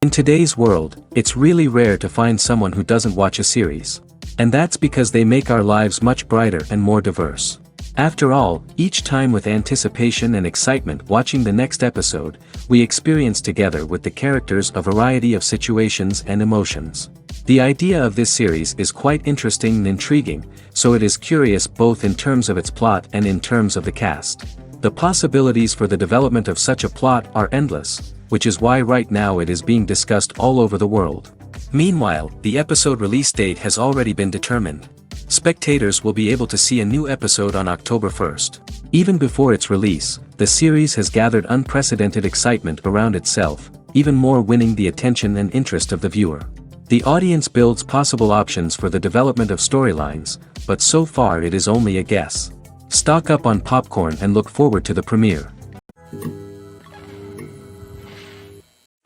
In today's world, it's really rare to find someone who doesn't watch a series. And that's because they make our lives much brighter and more diverse. After all, each time with anticipation and excitement watching the next episode, we experience together with the characters a variety of situations and emotions. The idea of this series is quite interesting and intriguing, so it is curious both in terms of its plot and in terms of the cast. The possibilities for the development of such a plot are endless, which is why right now it is being discussed all over the world. Meanwhile, the episode release date has already been determined. Spectators will be able to see a new episode on October 1st. Even before its release, the series has gathered unprecedented excitement around itself, even more winning the attention and interest of the viewer. The audience builds possible options for the development of storylines, but so far it is only a guess. Stock up on popcorn and look forward to the premiere.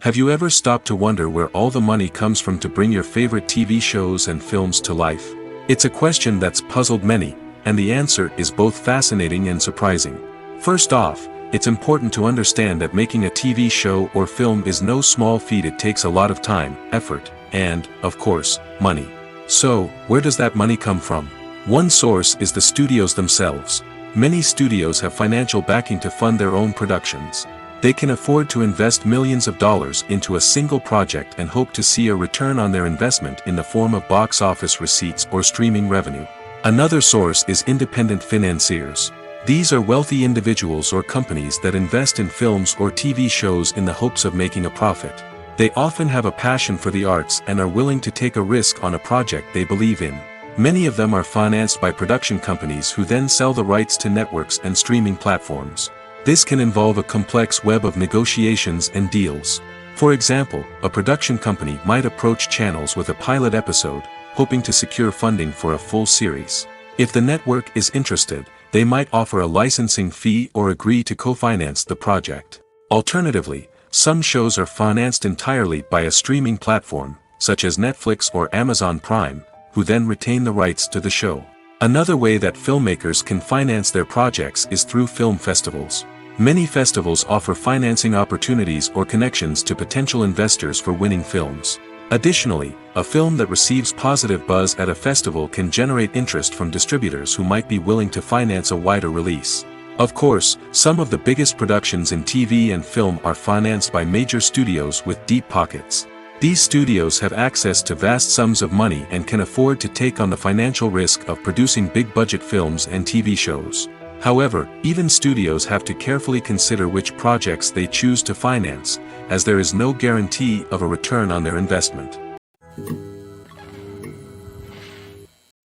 Have you ever stopped to wonder where all the money comes from to bring your favorite TV shows and films to life? It's a question that's puzzled many, and the answer is both fascinating and surprising. First off, it's important to understand that making a TV show or film is no small feat. It takes a lot of time, effort, and, of course, money. So, where does that money come from? One source is the studios themselves. Many studios have financial backing to fund their own productions. They can afford to invest millions of dollars into a single project and hope to see a return on their investment in the form of box office receipts or streaming revenue. Another source is independent financiers. These are wealthy individuals or companies that invest in films or TV shows in the hopes of making a profit. They often have a passion for the arts and are willing to take a risk on a project they believe in. Many of them are financed by production companies who then sell the rights to networks and streaming platforms. This can involve a complex web of negotiations and deals. For example, a production company might approach channels with a pilot episode, hoping to secure funding for a full series. If the network is interested, they might offer a licensing fee or agree to co-finance the project. Alternatively, some shows are financed entirely by a streaming platform, such as Netflix or Amazon Prime, who then retain the rights to the show. Another way that filmmakers can finance their projects is through film festivals. Many festivals offer financing opportunities or connections to potential investors for winning films. Additionally, a film that receives positive buzz at a festival can generate interest from distributors who might be willing to finance a wider release. Of course, some of the biggest productions in TV and film are financed by major studios with deep pockets. These studios have access to vast sums of money and can afford to take on the financial risk of producing big-budget films and TV shows. However, even studios have to carefully consider which projects they choose to finance, as there is no guarantee of a return on their investment.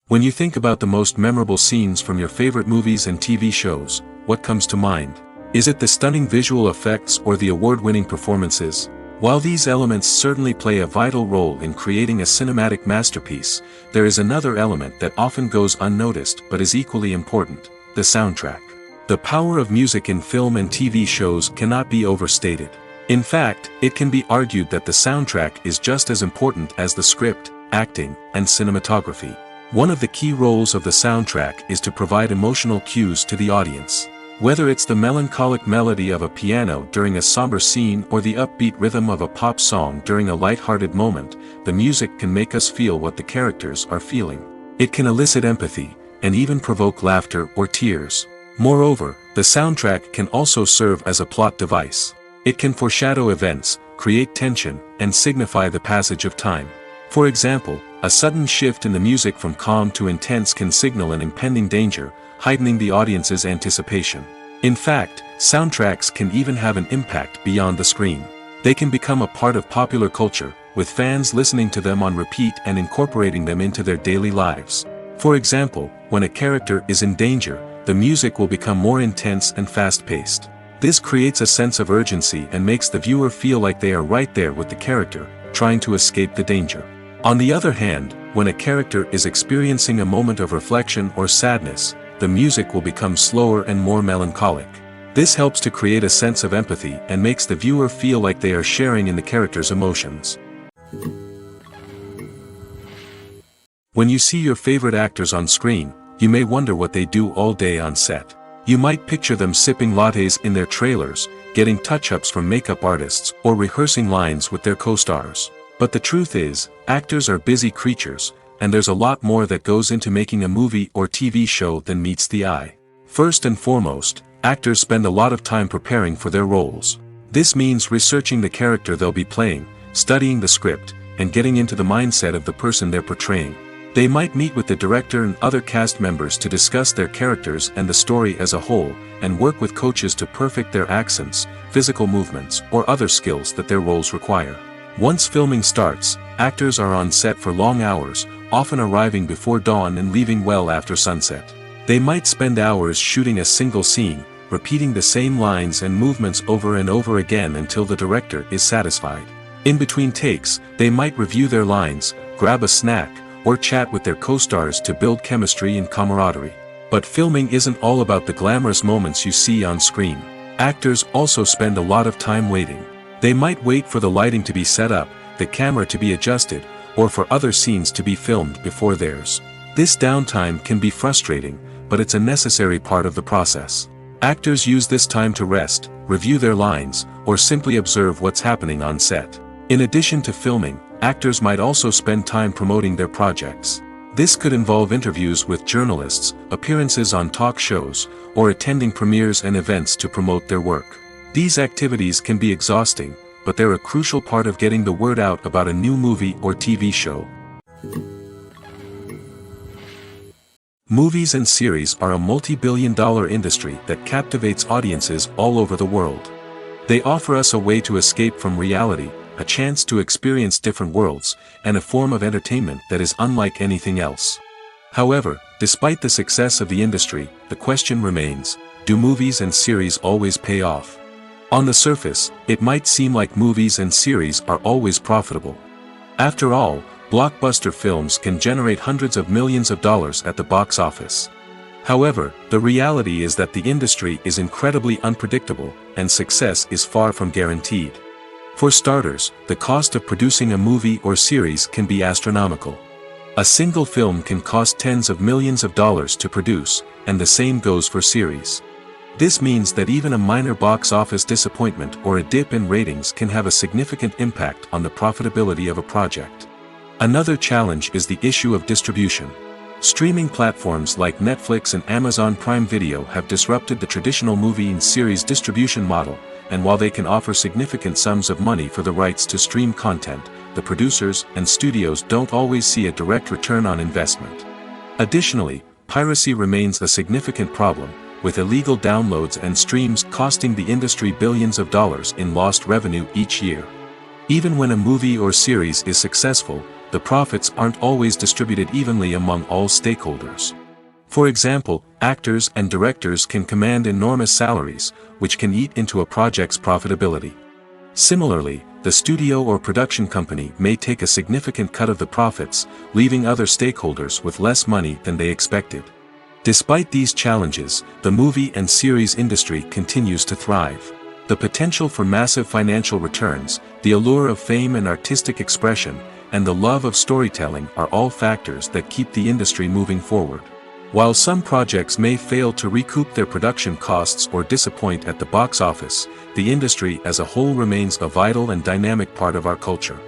When you think about the most memorable scenes from your favorite movies and TV shows, what comes to mind? Is it the stunning visual effects or the award-winning performances? While these elements certainly play a vital role in creating a cinematic masterpiece, there is another element that often goes unnoticed but is equally important: the soundtrack. The power of music in film and TV shows cannot be overstated. In fact, it can be argued that the soundtrack is just as important as the script, acting, and cinematography. One of the key roles of the soundtrack is to provide emotional cues to the audience. Whether it's the melancholic melody of a piano during a somber scene or the upbeat rhythm of a pop song during a light-hearted moment, the music can make us feel what the characters are feeling. It can elicit empathy, and even provoke laughter or tears. Moreover, the soundtrack can also serve as a plot device. It can foreshadow events, create tension, and signify the passage of time. For example, a sudden shift in the music from calm to intense can signal an impending danger, heightening the audience's anticipation. In fact, soundtracks can even have an impact beyond the screen. They can become a part of popular culture, with fans listening to them on repeat and incorporating them into their daily lives. For example, when a character is in danger, the music will become more intense and fast-paced. This creates a sense of urgency and makes the viewer feel like they are right there with the character, trying to escape the danger. On the other hand, when a character is experiencing a moment of reflection or sadness, the music will become slower and more melancholic. This helps to create a sense of empathy and makes the viewer feel like they are sharing in the character's emotions. When you see your favorite actors on screen, you may wonder what they do all day on set. You might picture them sipping lattes in their trailers, getting touch-ups from makeup artists, or rehearsing lines with their co-stars. But the truth is, actors are busy creatures, and there's a lot more that goes into making a movie or TV show than meets the eye. First and foremost, actors spend a lot of time preparing for their roles. This means researching the character they'll be playing, studying the script, and getting into the mindset of the person they're portraying. They might meet with the director and other cast members to discuss their characters and the story as a whole, and work with coaches to perfect their accents, physical movements, or other skills that their roles require. Once filming starts, actors are on set for long hours, often arriving before dawn and leaving well after sunset. They might spend hours shooting a single scene, repeating the same lines and movements over and over again until the director is satisfied. In between takes, they might review their lines, grab a snack, or chat with their co-stars to build chemistry and camaraderie. But filming isn't all about the glamorous moments you see on screen. Actors also spend a lot of time waiting. They might wait for the lighting to be set up, the camera to be adjusted, or for other scenes to be filmed before theirs. This downtime can be frustrating, but it's a necessary part of the process. Actors use this time to rest, review their lines, or simply observe what's happening on set. In addition to filming, actors might also spend time promoting their projects. This could involve interviews with journalists, appearances on talk shows, or attending premieres and events to promote their work. These activities can be exhausting, but they're a crucial part of getting the word out about a new movie or TV show. Movies and series are a multi-billion-dollar industry that captivates audiences all over the world. They offer us a way to escape from reality, a chance to experience different worlds, and a form of entertainment that is unlike anything else. However, despite the success of the industry, the question remains, do movies and series always pay off? On the surface, it might seem like movies and series are always profitable. After all, blockbuster films can generate hundreds of millions of dollars at the box office. However, the reality is that the industry is incredibly unpredictable, and success is far from guaranteed. For starters, the cost of producing a movie or series can be astronomical. A single film can cost tens of millions of dollars to produce, and the same goes for series. This means that even a minor box office disappointment or a dip in ratings can have a significant impact on the profitability of a project. Another challenge is the issue of distribution. Streaming platforms like Netflix and Amazon Prime Video have disrupted the traditional movie and series distribution model, and while they can offer significant sums of money for the rights to stream content, the producers and studios don't always see a direct return on investment. Additionally, piracy remains a significant problem, with illegal downloads and streams costing the industry billions of dollars in lost revenue each year. Even when a movie or series is successful, the profits aren't always distributed evenly among all stakeholders. For example, actors and directors can command enormous salaries, which can eat into a project's profitability. Similarly, the studio or production company may take a significant cut of the profits, leaving other stakeholders with less money than they expected. Despite these challenges, the movie and series industry continues to thrive. The potential for massive financial returns, the allure of fame and artistic expression, and the love of storytelling are all factors that keep the industry moving forward. While some projects may fail to recoup their production costs or disappoint at the box office, the industry as a whole remains a vital and dynamic part of our culture.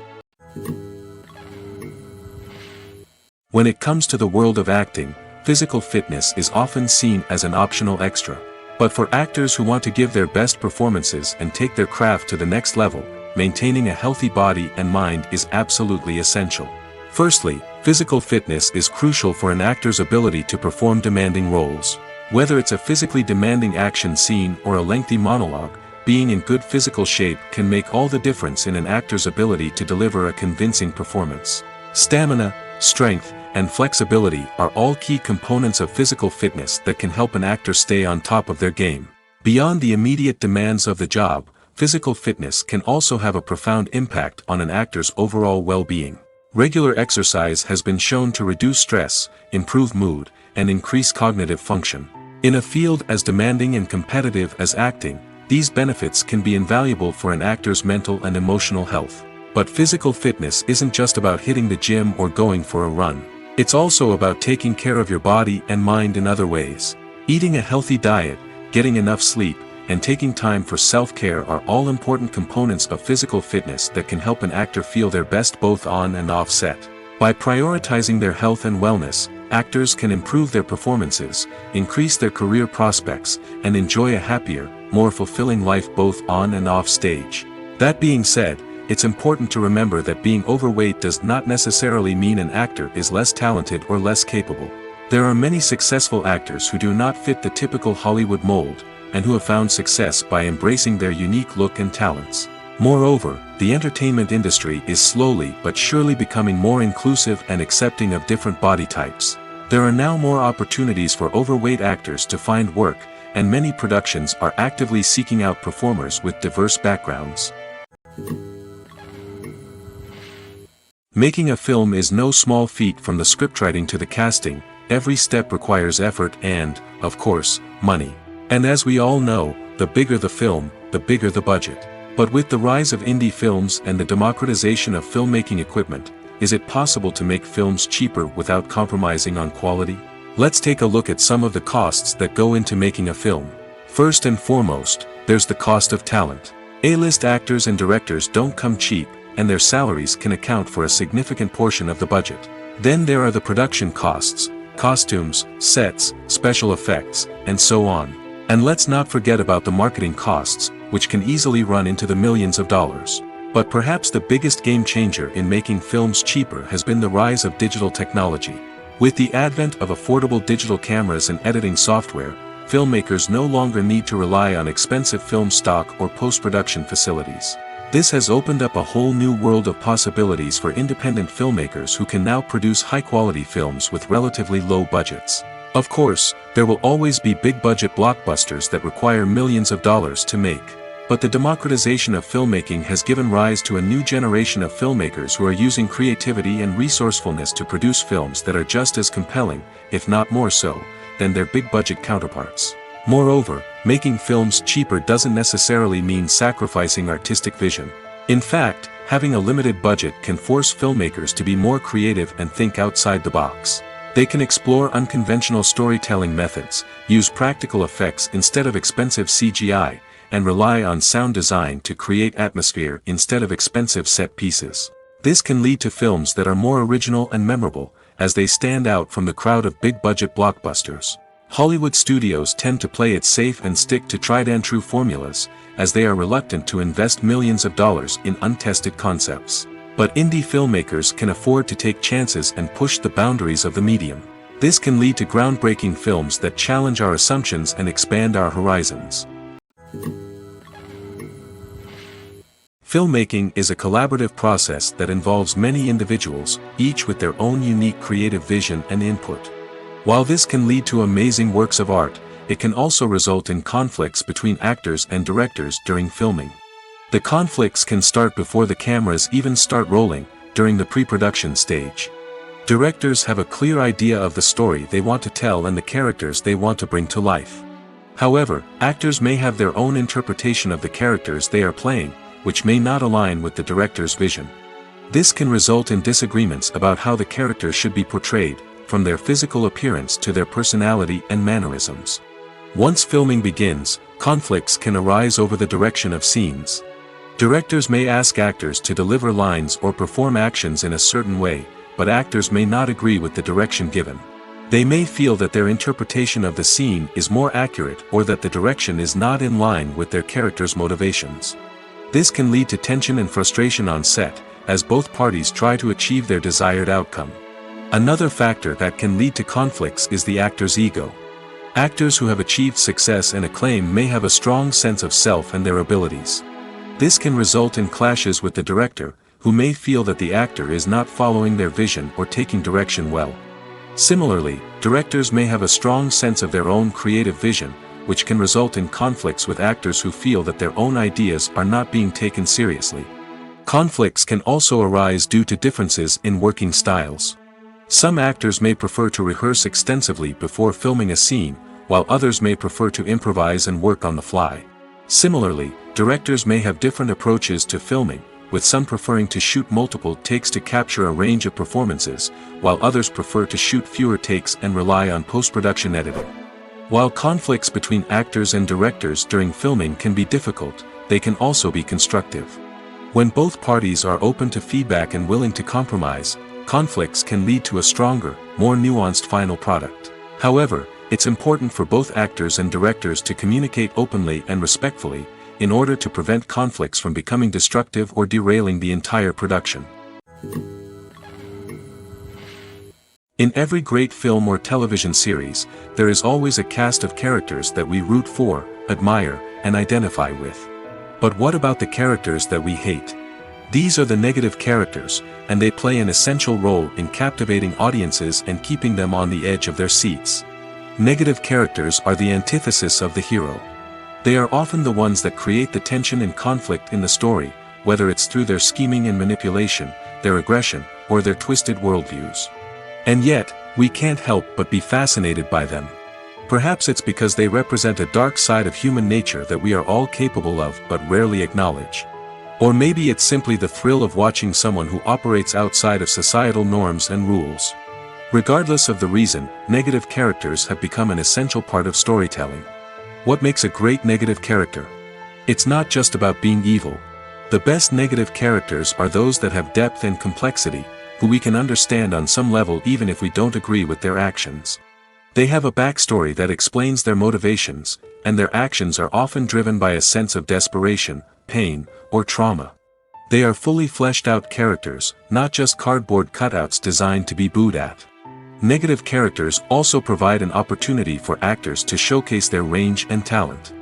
When it comes to the world of acting, physical fitness is often seen as an optional extra. But for actors who want to give their best performances and take their craft to the next level, maintaining a healthy body and mind is absolutely essential. Firstly, physical fitness is crucial for an actor's ability to perform demanding roles. Whether it's a physically demanding action scene or a lengthy monologue, being in good physical shape can make all the difference in an actor's ability to deliver a convincing performance. Stamina, strength, and flexibility are all key components of physical fitness that can help an actor stay on top of their game. Beyond the immediate demands of the job, physical fitness can also have a profound impact on an actor's overall well-being. Regular exercise has been shown to reduce stress, improve mood, and increase cognitive function. In a field as demanding and competitive as acting, these benefits can be invaluable for an actor's mental and emotional health. But physical fitness isn't just about hitting the gym or going for a run. It's also about taking care of your body and mind in other ways. Eating a healthy diet, getting enough sleep, and taking time for self-care are all important components of physical fitness that can help an actor feel their best both on and off set. By prioritizing their health and wellness, actors can improve their performances, increase their career prospects, and enjoy a happier, more fulfilling life both on and off stage. That being said, it's important to remember that being overweight does not necessarily mean an actor is less talented or less capable. There are many successful actors who do not fit the typical Hollywood mold, and who have found success by embracing their unique look and talents. Moreover, the entertainment industry is slowly but surely becoming more inclusive and accepting of different body types. There are now more opportunities for overweight actors to find work, and many productions are actively seeking out performers with diverse backgrounds. Making a film is no small feat. From the scriptwriting to the casting, every step requires effort and, of course, money. And as we all know, the bigger the film, the bigger the budget. But with the rise of indie films and the democratization of filmmaking equipment, is it possible to make films cheaper without compromising on quality? Let's take a look at some of the costs that go into making a film. First and foremost, there's the cost of talent. A-list actors and directors don't come cheap, and their salaries can account for a significant portion of the budget. Then there are the production costs, costumes, sets, special effects, and so on. And let's not forget about the marketing costs, which can easily run into the millions of dollars. But perhaps the biggest game changer in making films cheaper has been the rise of digital technology. With the advent of affordable digital cameras and editing software, filmmakers no longer need to rely on expensive film stock or post-production facilities. This has opened up a whole new world of possibilities for independent filmmakers who can now produce high-quality films with relatively low budgets. Of course, there will always be big-budget blockbusters that require millions of dollars to make. But the democratization of filmmaking has given rise to a new generation of filmmakers who are using creativity and resourcefulness to produce films that are just as compelling, if not more so, than their big-budget counterparts. Moreover, making films cheaper doesn't necessarily mean sacrificing artistic vision. In fact, having a limited budget can force filmmakers to be more creative and think outside the box. They can explore unconventional storytelling methods, use practical effects instead of expensive CGI, and rely on sound design to create atmosphere instead of expensive set pieces. This can lead to films that are more original and memorable, as they stand out from the crowd of big-budget blockbusters. Hollywood studios tend to play it safe and stick to tried-and-true formulas, as they are reluctant to invest millions of dollars in untested concepts. But indie filmmakers can afford to take chances and push the boundaries of the medium. This can lead to groundbreaking films that challenge our assumptions and expand our horizons. Filmmaking is a collaborative process that involves many individuals, each with their own unique creative vision and input. While this can lead to amazing works of art, it can also result in conflicts between actors and directors during filming. The conflicts can start before the cameras even start rolling, during the pre-production stage. Directors have a clear idea of the story they want to tell and the characters they want to bring to life. However, actors may have their own interpretation of the characters they are playing, which may not align with the director's vision. This can result in disagreements about how the characters should be portrayed, from their physical appearance to their personality and mannerisms. Once filming begins, conflicts can arise over the direction of scenes. Directors may ask actors to deliver lines or perform actions in a certain way, but actors may not agree with the direction given. They may feel that their interpretation of the scene is more accurate or that the direction is not in line with their character's motivations. This can lead to tension and frustration on set, as both parties try to achieve their desired outcome. Another factor that can lead to conflicts is the actor's ego. Actors who have achieved success and acclaim may have a strong sense of self and their abilities. This can result in clashes with the director, who may feel that the actor is not following their vision or taking direction well. Similarly, directors may have a strong sense of their own creative vision, which can result in conflicts with actors who feel that their own ideas are not being taken seriously. Conflicts can also arise due to differences in working styles. Some actors may prefer to rehearse extensively before filming a scene, while others may prefer to improvise and work on the fly. Similarly, directors may have different approaches to filming, with some preferring to shoot multiple takes to capture a range of performances, while others prefer to shoot fewer takes and rely on post-production editing. While conflicts between actors and directors during filming can be difficult, they can also be constructive. When both parties are open to feedback and willing to compromise, conflicts can lead to a stronger, more nuanced final product. However, it's important for both actors and directors to communicate openly and respectfully, in order to prevent conflicts from becoming destructive or derailing the entire production. In every great film or television series, there is always a cast of characters that we root for, admire, and identify with. But what about the characters that we hate? These are the negative characters, and they play an essential role in captivating audiences and keeping them on the edge of their seats. Negative characters are the antithesis of the hero. They are often the ones that create the tension and conflict in the story, whether it's through their scheming and manipulation, their aggression, or their twisted worldviews. And yet, we can't help but be fascinated by them. Perhaps it's because they represent a dark side of human nature that we are all capable of but rarely acknowledge. Or maybe it's simply the thrill of watching someone who operates outside of societal norms and rules. Regardless of the reason, negative characters have become an essential part of storytelling. What makes a great negative character? It's not just about being evil. The best negative characters are those that have depth and complexity, who we can understand on some level even if we don't agree with their actions. They have a backstory that explains their motivations, and their actions are often driven by a sense of desperation, pain, or trauma. They are fully fleshed out characters, not just cardboard cutouts designed to be booed at. Negative characters also provide an opportunity for actors to showcase their range and talent.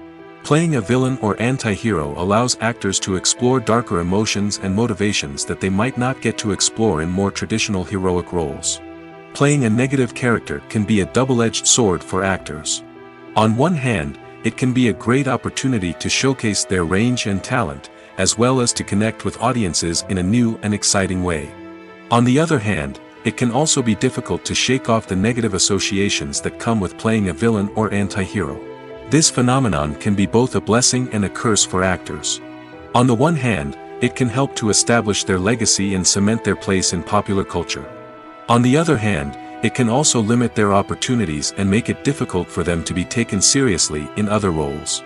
Playing a villain or anti-hero allows actors to explore darker emotions and motivations that they might not get to explore in more traditional heroic roles. Playing a negative character can be a double-edged sword for actors. On one hand, it can be a great opportunity to showcase their range and talent, as well as to connect with audiences in a new and exciting way. On the other hand, it can also be difficult to shake off the negative associations that come with playing a villain or anti-hero. This phenomenon can be both a blessing and a curse for actors. On the one hand, it can help to establish their legacy and cement their place in popular culture. On the other hand, it can also limit their opportunities and make it difficult for them to be taken seriously in other roles.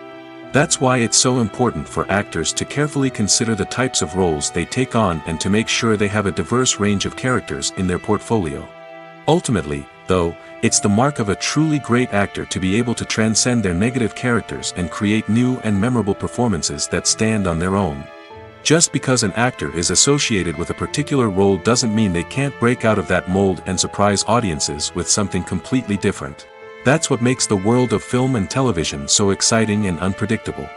That's why it's so important for actors to carefully consider the types of roles they take on and to make sure they have a diverse range of characters in their portfolio. Ultimately, though, it's the mark of a truly great actor to be able to transcend their negative characters and create new and memorable performances that stand on their own. Just because an actor is associated with a particular role doesn't mean they can't break out of that mold and surprise audiences with something completely different. That's what makes the world of film and television so exciting and unpredictable.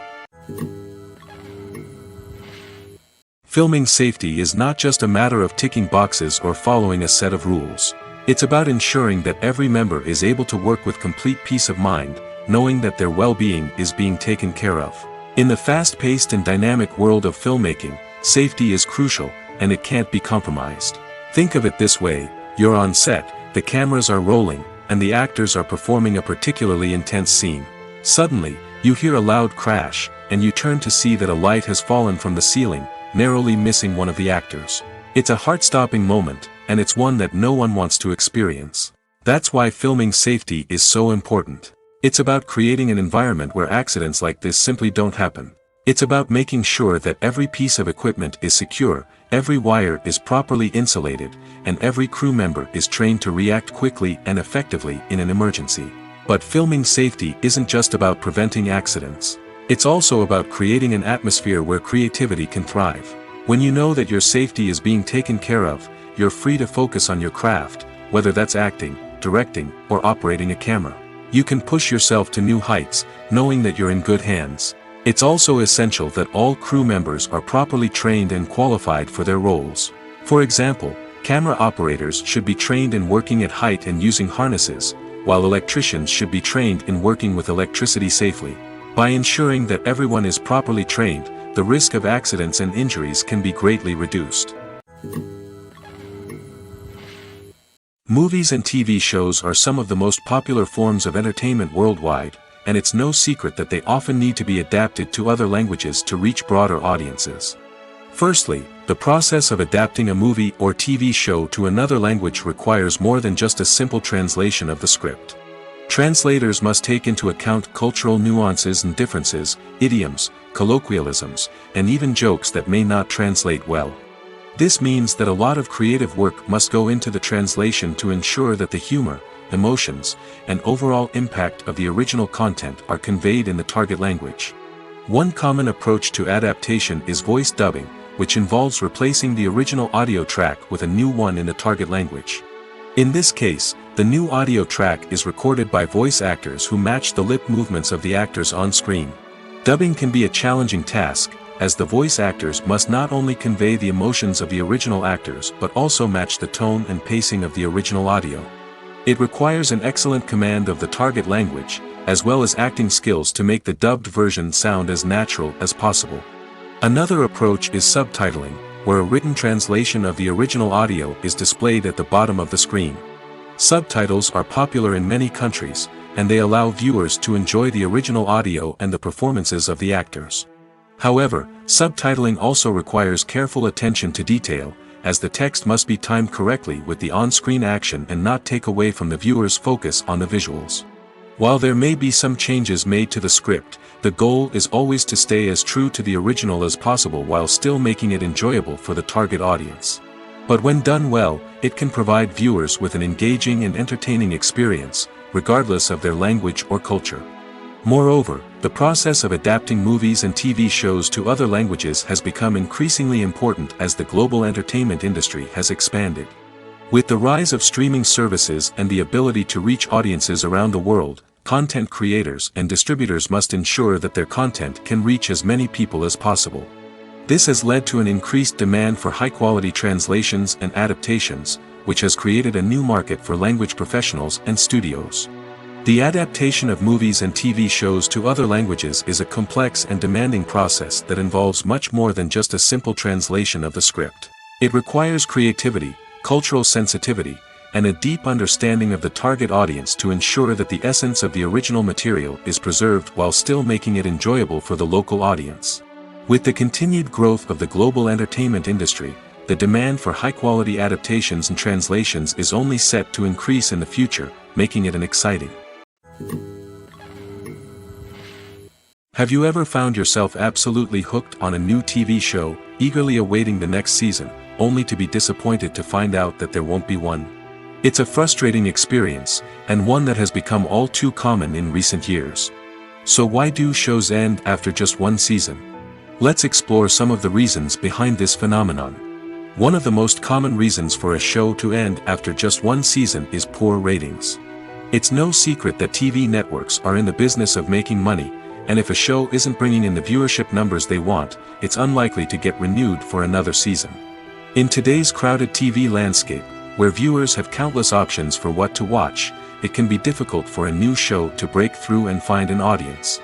Filming safety is not just a matter of ticking boxes or following a set of rules. It's about ensuring that every member is able to work with complete peace of mind, knowing that their well-being is being taken care of. In the fast-paced and dynamic world of filmmaking, safety is crucial, and it can't be compromised. Think of it this way: you're on set, the cameras are rolling, and the actors are performing a particularly intense scene. Suddenly, you hear a loud crash, and you turn to see that a light has fallen from the ceiling, narrowly missing one of the actors. It's a heart-stopping moment, and it's one that no one wants to experience. That's why filming safety is so important. It's about creating an environment where accidents like this simply don't happen. It's about making sure that every piece of equipment is secure, every wire is properly insulated, and every crew member is trained to react quickly and effectively in an emergency. But filming safety isn't just about preventing accidents. It's also about creating an atmosphere where creativity can thrive. When you know that your safety is being taken care of, you're free to focus on your craft, whether that's acting, directing, or operating a camera. You can push yourself to new heights, knowing that you're in good hands. It's also essential that all crew members are properly trained and qualified for their roles. For example, camera operators should be trained in working at height and using harnesses, while electricians should be trained in working with electricity safely. By ensuring that everyone is properly trained, the risk of accidents and injuries can be greatly reduced. Movies and TV shows are some of the most popular forms of entertainment worldwide, and it's no secret that they often need to be adapted to other languages to reach broader audiences. Firstly, the process of adapting a movie or TV show to another language requires more than just a simple translation of the script. Translators must take into account cultural nuances and differences, idioms, colloquialisms, and even jokes that may not translate well. This means that a lot of creative work must go into the translation to ensure that the humor, emotions, and overall impact of the original content are conveyed in the target language. One common approach to adaptation is voice dubbing, which involves replacing the original audio track with a new one in the target language. In this case, the new audio track is recorded by voice actors who match the lip movements of the actors on screen. Dubbing can be a challenging task, as the voice actors must not only convey the emotions of the original actors but also match the tone and pacing of the original audio. It requires an excellent command of the target language, as well as acting skills to make the dubbed version sound as natural as possible. Another approach is subtitling, where a written translation of the original audio is displayed at the bottom of the screen. Subtitles are popular in many countries, and they allow viewers to enjoy the original audio and the performances of the actors. However, subtitling also requires careful attention to detail, as the text must be timed correctly with the on-screen action and not take away from the viewer's focus on the visuals. While there may be some changes made to the script, the goal is always to stay as true to the original as possible while still making it enjoyable for the target audience. But when done well, it can provide viewers with an engaging and entertaining experience, regardless of their language or culture. Moreover, the process of adapting movies and TV shows to other languages has become increasingly important as the global entertainment industry has expanded. With the rise of streaming services and the ability to reach audiences around the world, content creators and distributors must ensure that their content can reach as many people as possible. This has led to an increased demand for high-quality translations and adaptations, which has created a new market for language professionals and studios. The adaptation of movies and TV shows to other languages is a complex and demanding process that involves much more than just a simple translation of the script. It requires creativity, cultural sensitivity, and a deep understanding of the target audience to ensure that the essence of the original material is preserved while still making it enjoyable for the local audience. With the continued growth of the global entertainment industry, the demand for high-quality adaptations and translations is only set to increase in the future, making it an exciting. Have you ever found yourself absolutely hooked on a new TV show, eagerly awaiting the next season, only to be disappointed to find out that there won't be one? It's a frustrating experience, and one that has become all too common in recent years. So why do shows end after just one season? Let's explore some of the reasons behind this phenomenon. One of the most common reasons for a show to end after just one season is poor ratings. It's no secret that TV networks are in the business of making money, and if a show isn't bringing in the viewership numbers they want, it's unlikely to get renewed for another season. In today's crowded TV landscape, where viewers have countless options for what to watch, it can be difficult for a new show to break through and find an audience.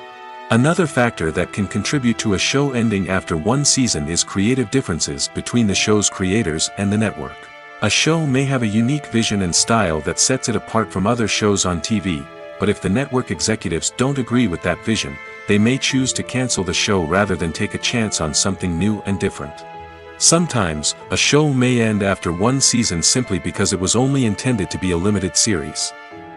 Another factor that can contribute to a show ending after one season is creative differences between the show's creators and the network. A show may have a unique vision and style that sets it apart from other shows on TV, but if the network executives don't agree with that vision, they may choose to cancel the show rather than take a chance on something new and different. Sometimes, a show may end after one season simply because it was only intended to be a limited series.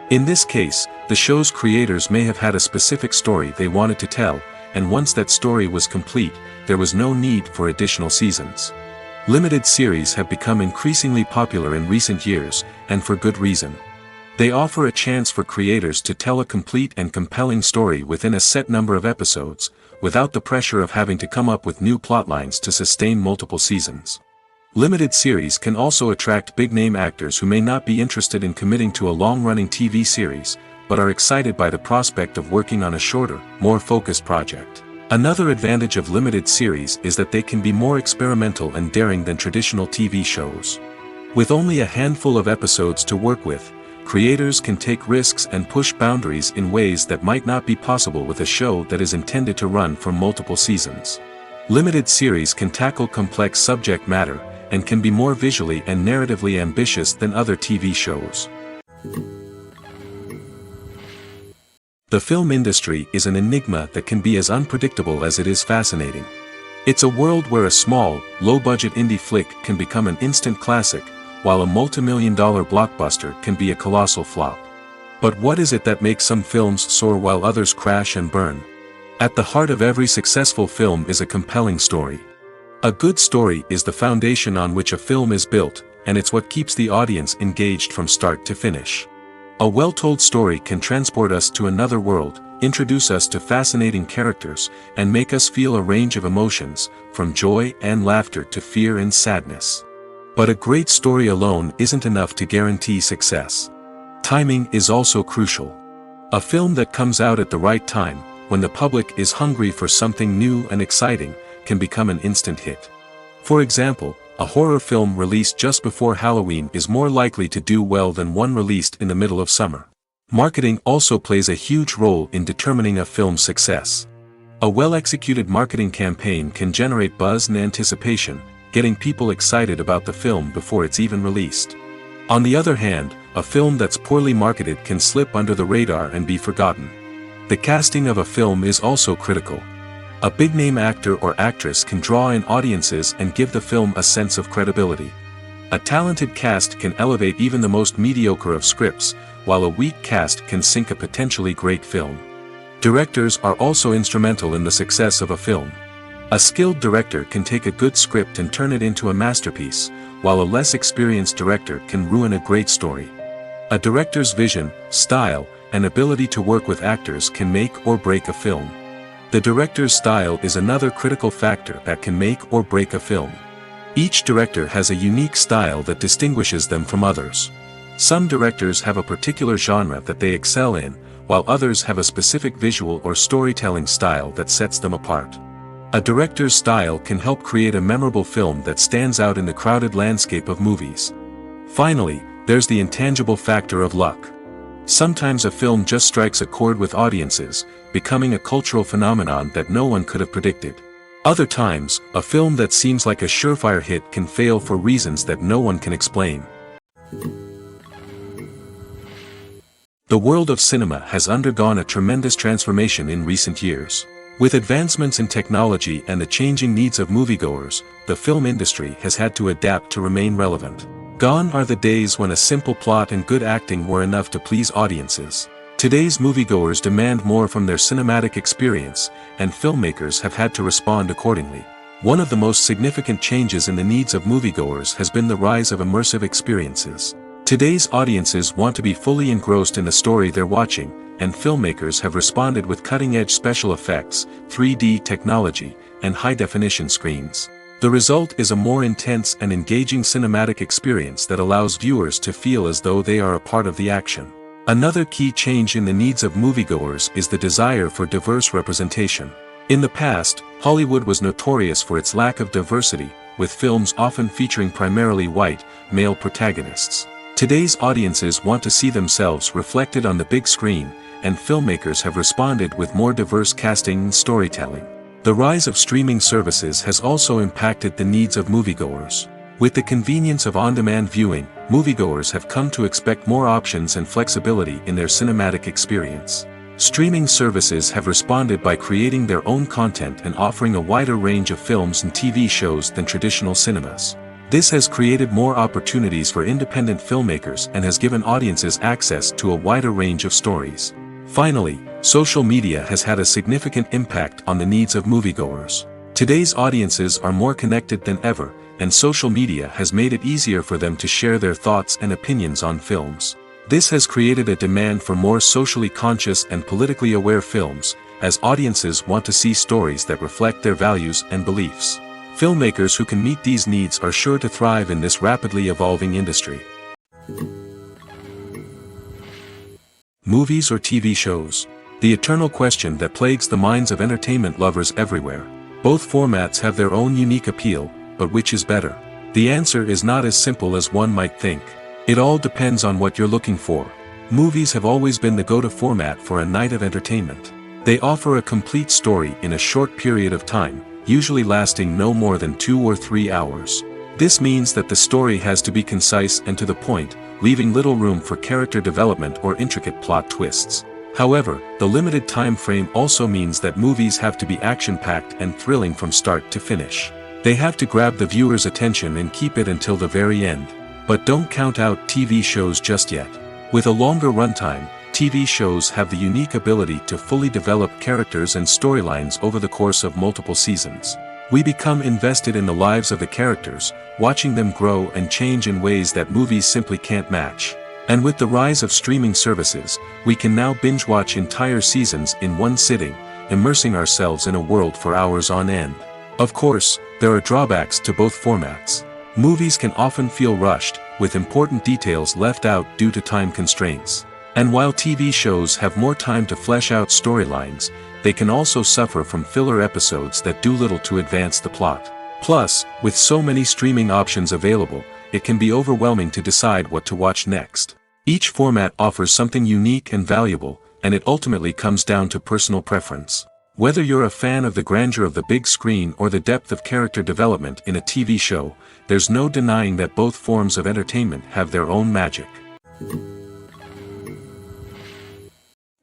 In this case, the show's creators may have had a specific story they wanted to tell, and once that story was complete, there was no need for additional seasons. Limited series have become increasingly popular in recent years, and for good reason. They offer a chance for creators to tell a complete and compelling story within a set number of episodes, without the pressure of having to come up with new plotlines to sustain multiple seasons. Limited series can also attract big-name actors who may not be interested in committing to a long-running TV series, but are excited by the prospect of working on a shorter, more focused project. Another advantage of limited series is that they can be more experimental and daring than traditional TV shows. With only a handful of episodes to work with, creators can take risks and push boundaries in ways that might not be possible with a show that is intended to run for multiple seasons. Limited series can tackle complex subject matter, and can be more visually and narratively ambitious than other TV shows. The film industry is an enigma that can be as unpredictable as it is fascinating. It's a world where a small, low-budget indie flick can become an instant classic, while a multi-million-dollar blockbuster can be a colossal flop. But what is it that makes some films soar while others crash and burn? At the heart of every successful film is a compelling story. A good story is the foundation on which a film is built, and it's what keeps the audience engaged from start to finish. A well-told story can transport us to another world, introduce us to fascinating characters, and make us feel a range of emotions, from joy and laughter to fear and sadness. But a great story alone isn't enough to guarantee success. Timing is also crucial. A film that comes out at the right time, when the public is hungry for something new and exciting, can become an instant hit. For example, a horror film released just before Halloween is more likely to do well than one released in the middle of summer. Marketing also plays a huge role in determining a film's success. A well-executed marketing campaign can generate buzz and anticipation, getting people excited about the film before it's even released. On the other hand, a film that's poorly marketed can slip under the radar and be forgotten. The casting of a film is also critical. A big-name actor or actress can draw in audiences and give the film a sense of credibility. A talented cast can elevate even the most mediocre of scripts, while a weak cast can sink a potentially great film. Directors are also instrumental in the success of a film. A skilled director can take a good script and turn it into a masterpiece, while a less experienced director can ruin a great story. A director's vision, style, and ability to work with actors can make or break a film. The director's style is another critical factor that can make or break a film. Each director has a unique style that distinguishes them from others. Some directors have a particular genre that they excel in, while others have a specific visual or storytelling style that sets them apart. A director's style can help create a memorable film that stands out in the crowded landscape of movies. Finally, there's the intangible factor of luck. Sometimes a film just strikes a chord with audiences, becoming a cultural phenomenon that no one could have predicted. Other times, a film that seems like a surefire hit can fail for reasons that no one can explain. The world of cinema has undergone a tremendous transformation in recent years. With advancements in technology and the changing needs of moviegoers, the film industry has had to adapt to remain relevant. Gone are the days when a simple plot and good acting were enough to please audiences. Today's moviegoers demand more from their cinematic experience, and filmmakers have had to respond accordingly. One of the most significant changes in the needs of moviegoers has been the rise of immersive experiences. Today's audiences want to be fully engrossed in the story they're watching, and filmmakers have responded with cutting-edge special effects, 3D technology, and high-definition screens. The result is a more intense and engaging cinematic experience that allows viewers to feel as though they are a part of the action. Another key change in the needs of moviegoers is the desire for diverse representation. In the past, Hollywood was notorious for its lack of diversity, with films often featuring primarily white, male protagonists. Today's audiences want to see themselves reflected on the big screen, and filmmakers have responded with more diverse casting and storytelling. The rise of streaming services has also impacted the needs of moviegoers. With the convenience of on-demand viewing, moviegoers have come to expect more options and flexibility in their cinematic experience. Streaming services have responded by creating their own content and offering a wider range of films and TV shows than traditional cinemas. This has created more opportunities for independent filmmakers and has given audiences access to a wider range of stories. Finally, social media has had a significant impact on the needs of moviegoers. Today's audiences are more connected than ever, and social media has made it easier for them to share their thoughts and opinions on films. This has created a demand for more socially conscious and politically aware films, as audiences want to see stories that reflect their values and beliefs. Filmmakers who can meet these needs are sure to thrive in this rapidly evolving industry. Movies or TV shows? The eternal question that plagues the minds of entertainment lovers everywhere. Both formats have their own unique appeal, but which is better? The answer is not as simple as one might think. It all depends on what you're looking for. Movies have always been the go-to format for a night of entertainment. They offer a complete story in a short period of time, usually lasting no more than 2 or 3 hours. This means that the story has to be concise and to the point, leaving little room for character development or intricate plot twists. However, the limited time frame also means that movies have to be action-packed and thrilling from start to finish. They have to grab the viewer's attention and keep it until the very end. But don't count out TV shows just yet. With a longer runtime, TV shows have the unique ability to fully develop characters and storylines over the course of multiple seasons. We become invested in the lives of the characters, watching them grow and change in ways that movies simply can't match. And with the rise of streaming services, we can now binge-watch entire seasons in one sitting, immersing ourselves in a world for hours on end. Of course, there are drawbacks to both formats. Movies can often feel rushed, with important details left out due to time constraints. And while TV shows have more time to flesh out storylines, they can also suffer from filler episodes that do little to advance the plot. Plus, with so many streaming options available, it can be overwhelming to decide what to watch next. Each format offers something unique and valuable, and it ultimately comes down to personal preference. Whether you're a fan of the grandeur of the big screen or the depth of character development in a TV show, there's no denying that both forms of entertainment have their own magic.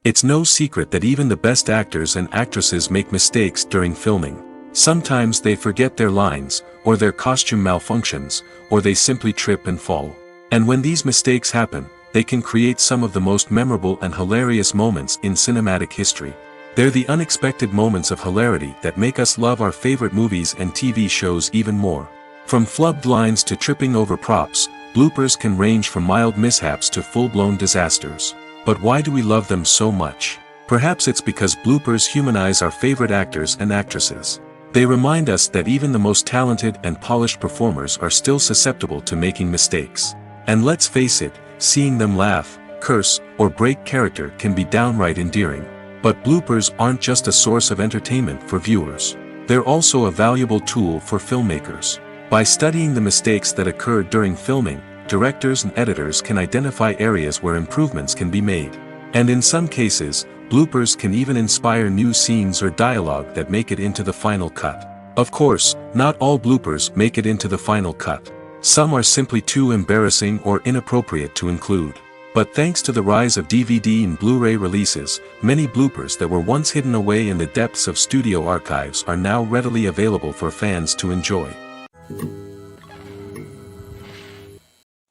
It's no secret that even the best actors and actresses make mistakes during filming. Sometimes they forget their lines, or their costume malfunctions, or they simply trip and fall. And when these mistakes happen, they can create some of the most memorable and hilarious moments in cinematic history. They're the unexpected moments of hilarity that make us love our favorite movies and TV shows even more. From flubbed lines to tripping over props, bloopers can range from mild mishaps to full-blown disasters. But why do we love them so much? Perhaps it's because bloopers humanize our favorite actors and actresses. They remind us that even the most talented and polished performers are still susceptible to making mistakes. And let's face it, seeing them laugh, curse, or break character can be downright endearing. But bloopers aren't just a source of entertainment for viewers. They're also a valuable tool for filmmakers. By studying the mistakes that occurred during filming, directors and editors can identify areas where improvements can be made. And in some cases, bloopers can even inspire new scenes or dialogue that make it into the final cut. Of course, not all bloopers make it into the final cut. Some are simply too embarrassing or inappropriate to include. But thanks to the rise of DVD and Blu-ray releases, many bloopers that were once hidden away in the depths of studio archives are now readily available for fans to enjoy.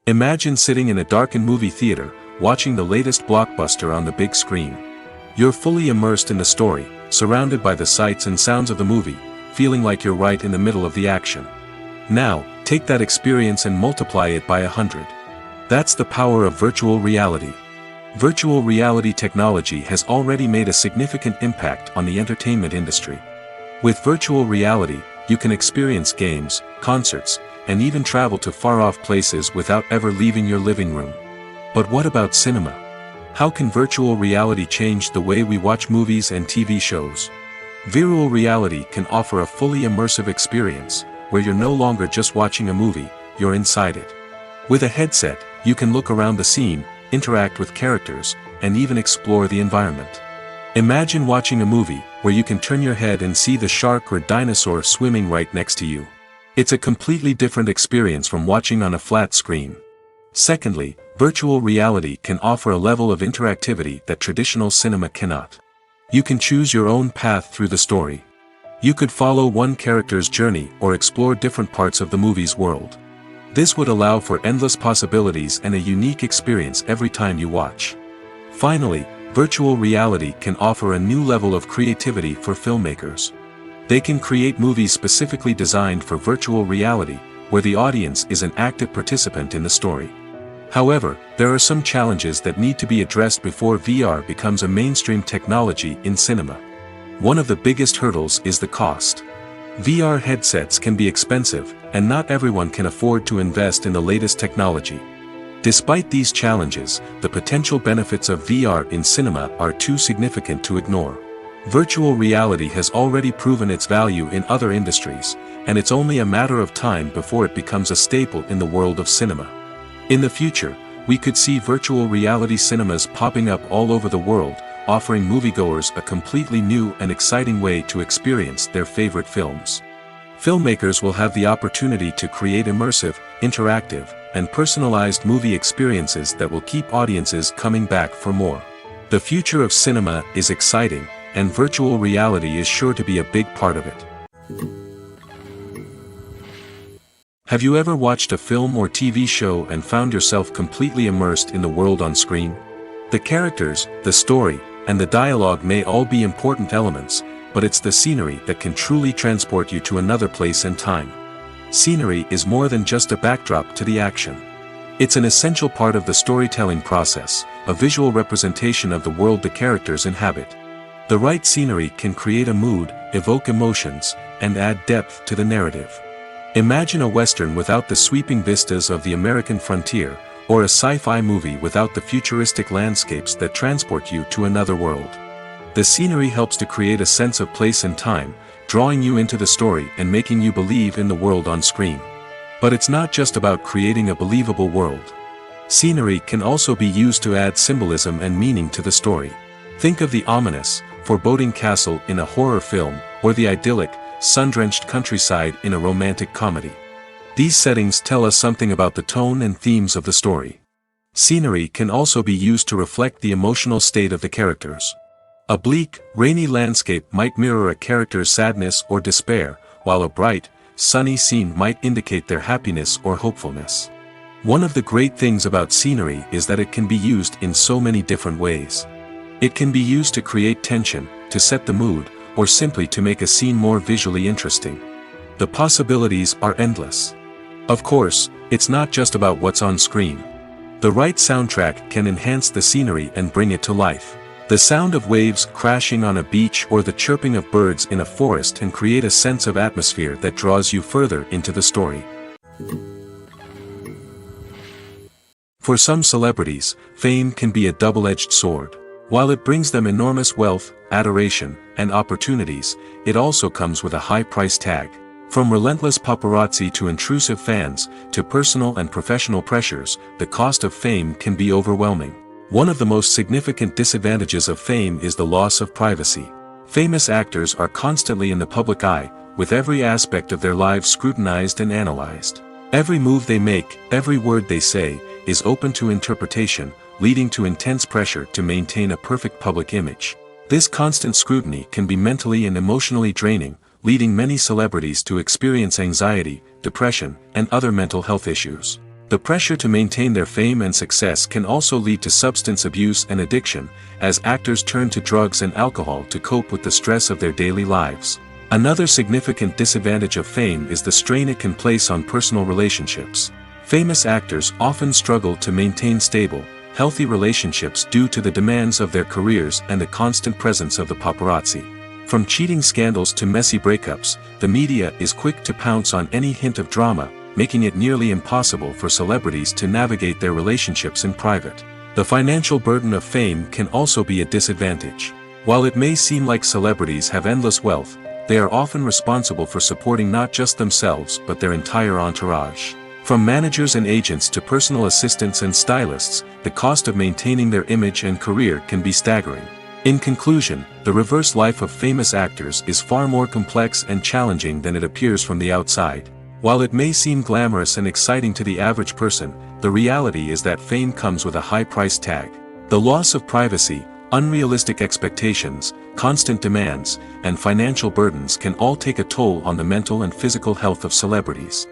Imagine sitting in a darkened movie theater, watching the latest blockbuster on the big screen. You're fully immersed in the story, surrounded by the sights and sounds of the movie, feeling like you're right in the middle of the action. Now, take that experience and multiply it by 100. That's the power of virtual reality. Virtual reality technology has already made a significant impact on the entertainment industry. With virtual reality, you can experience games, concerts, and even travel to far-off places without ever leaving your living room. But what about cinema? How can virtual reality change the way we watch movies and TV shows? Virtual reality can offer a fully immersive experience, where you're no longer just watching a movie, you're inside it. With a headset, you can look around the scene, interact with characters, and even explore the environment. Imagine watching a movie, where you can turn your head and see the shark or dinosaur swimming right next to you. It's a completely different experience from watching on a flat screen. Secondly, virtual reality can offer a level of interactivity that traditional cinema cannot. You can choose your own path through the story. You could follow one character's journey or explore different parts of the movie's world. This would allow for endless possibilities and a unique experience every time you watch. Finally, virtual reality can offer a new level of creativity for filmmakers. They can create movies specifically designed for virtual reality, where the audience is an active participant in the story. However, there are some challenges that need to be addressed before VR becomes a mainstream technology in cinema. One of the biggest hurdles is the cost. VR headsets can be expensive, and not everyone can afford to invest in the latest technology. Despite these challenges, the potential benefits of VR in cinema are too significant to ignore. Virtual reality has already proven its value in other industries, and it's only a matter of time before it becomes a staple in the world of cinema. In the future, we could see virtual reality cinemas popping up all over the world, offering moviegoers a completely new and exciting way to experience their favorite films. Filmmakers will have the opportunity to create immersive, interactive, and personalized movie experiences that will keep audiences coming back for more. The future of cinema is exciting, and virtual reality is sure to be a big part of it. Have you ever watched a film or TV show and found yourself completely immersed in the world on screen? The characters, the story, and the dialogue may all be important elements, but it's the scenery that can truly transport you to another place and time. Scenery is more than just a backdrop to the action. It's an essential part of the storytelling process, a visual representation of the world the characters inhabit. The right scenery can create a mood, evoke emotions, and add depth to the narrative. Imagine a Western without the sweeping vistas of the American frontier, or a sci-fi movie without the futuristic landscapes that transport you to another world. The scenery helps to create a sense of place and time, drawing you into the story and making you believe in the world on screen. But it's not just about creating a believable world. Scenery can also be used to add symbolism and meaning to the story. Think of the ominous, foreboding castle in a horror film, or the idyllic, sun-drenched countryside in a romantic comedy. These settings tell us something about the tone and themes of the story. Scenery can also be used to reflect the emotional state of the characters. A bleak, rainy landscape might mirror a character's sadness or despair, while a bright, sunny scene might indicate their happiness or hopefulness. One of the great things about scenery is that it can be used in so many different ways. It can be used to create tension, to set the mood, or simply to make a scene more visually interesting. The possibilities are endless. Of course, it's not just about what's on screen. The right soundtrack can enhance the scenery and bring it to life. The sound of waves crashing on a beach or the chirping of birds in a forest can create a sense of atmosphere that draws you further into the story. For some celebrities, fame can be a double-edged sword. While it brings them enormous wealth, adoration, and opportunities, it also comes with a high price tag. From relentless paparazzi to intrusive fans, to personal and professional pressures, the cost of fame can be overwhelming. One of the most significant disadvantages of fame is the loss of privacy. Famous actors are constantly in the public eye, with every aspect of their lives scrutinized and analyzed. Every move they make, every word they say, is open to interpretation, leading to intense pressure to maintain a perfect public image. This constant scrutiny can be mentally and emotionally draining, leading many celebrities to experience anxiety, depression, and other mental health issues. The pressure to maintain their fame and success can also lead to substance abuse and addiction, as actors turn to drugs and alcohol to cope with the stress of their daily lives. Another significant disadvantage of fame is the strain it can place on personal relationships. Famous actors often struggle to maintain stable, healthy relationships due to the demands of their careers and the constant presence of the paparazzi. From cheating scandals to messy breakups, the media is quick to pounce on any hint of drama, making it nearly impossible for celebrities to navigate their relationships in private. The financial burden of fame can also be a disadvantage. While it may seem like celebrities have endless wealth, they are often responsible for supporting not just themselves but their entire entourage. From managers and agents to personal assistants and stylists, the cost of maintaining their image and career can be staggering. In conclusion, the reverse life of famous actors is far more complex and challenging than it appears from the outside. While it may seem glamorous and exciting to the average person, the reality is that fame comes with a high price tag. The loss of privacy, unrealistic expectations, constant demands, and financial burdens can all take a toll on the mental and physical health of celebrities.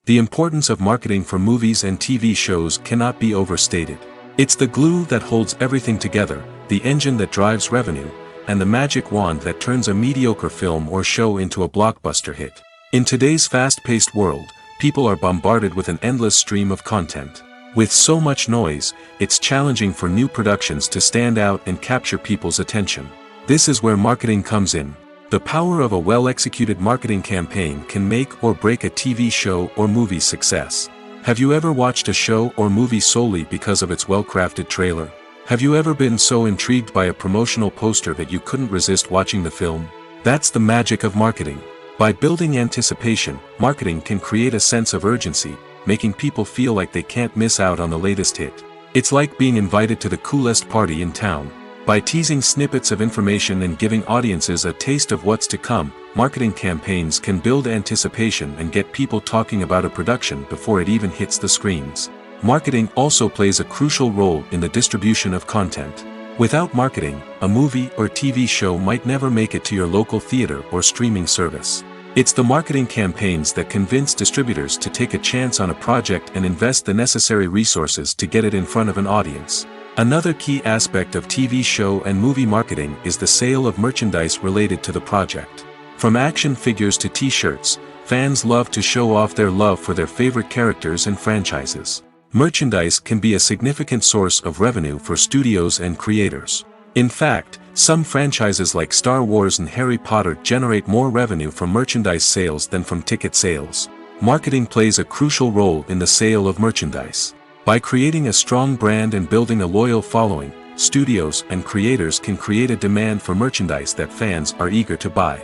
The importance of marketing for movies and TV shows cannot be overstated. It's the glue that holds everything together, the engine that drives revenue, and the magic wand that turns a mediocre film or show into a blockbuster hit. In today's fast-paced world, people are bombarded with an endless stream of content. With so much noise, it's challenging for new productions to stand out and capture people's attention. This is where marketing comes in. The power of a well-executed marketing campaign can make or break a TV show or movie's success. Have you ever watched a show or movie solely because of its well-crafted trailer? Have you ever been so intrigued by a promotional poster that you couldn't resist watching the film? That's the magic of marketing. By building anticipation, marketing can create a sense of urgency, making people feel like they can't miss out on the latest hit. It's like being invited to the coolest party in town. By teasing snippets of information and giving audiences a taste of what's to come, marketing campaigns can build anticipation and get people talking about a production before it even hits the screens. Marketing also plays a crucial role in the distribution of content. Without marketing, a movie or TV show might never make it to your local theater or streaming service. It's the marketing campaigns that convince distributors to take a chance on a project and invest the necessary resources to get it in front of an audience. Another key aspect of TV show and movie marketing is the sale of merchandise related to the project. From action figures to t-shirts, fans love to show off their love for their favorite characters and franchises. Merchandise can be a significant source of revenue for studios and creators. In fact, some franchises like Star Wars and Harry Potter generate more revenue from merchandise sales than from ticket sales. Marketing plays a crucial role in the sale of merchandise. By creating a strong brand and building a loyal following, studios and creators can create a demand for merchandise that fans are eager to buy.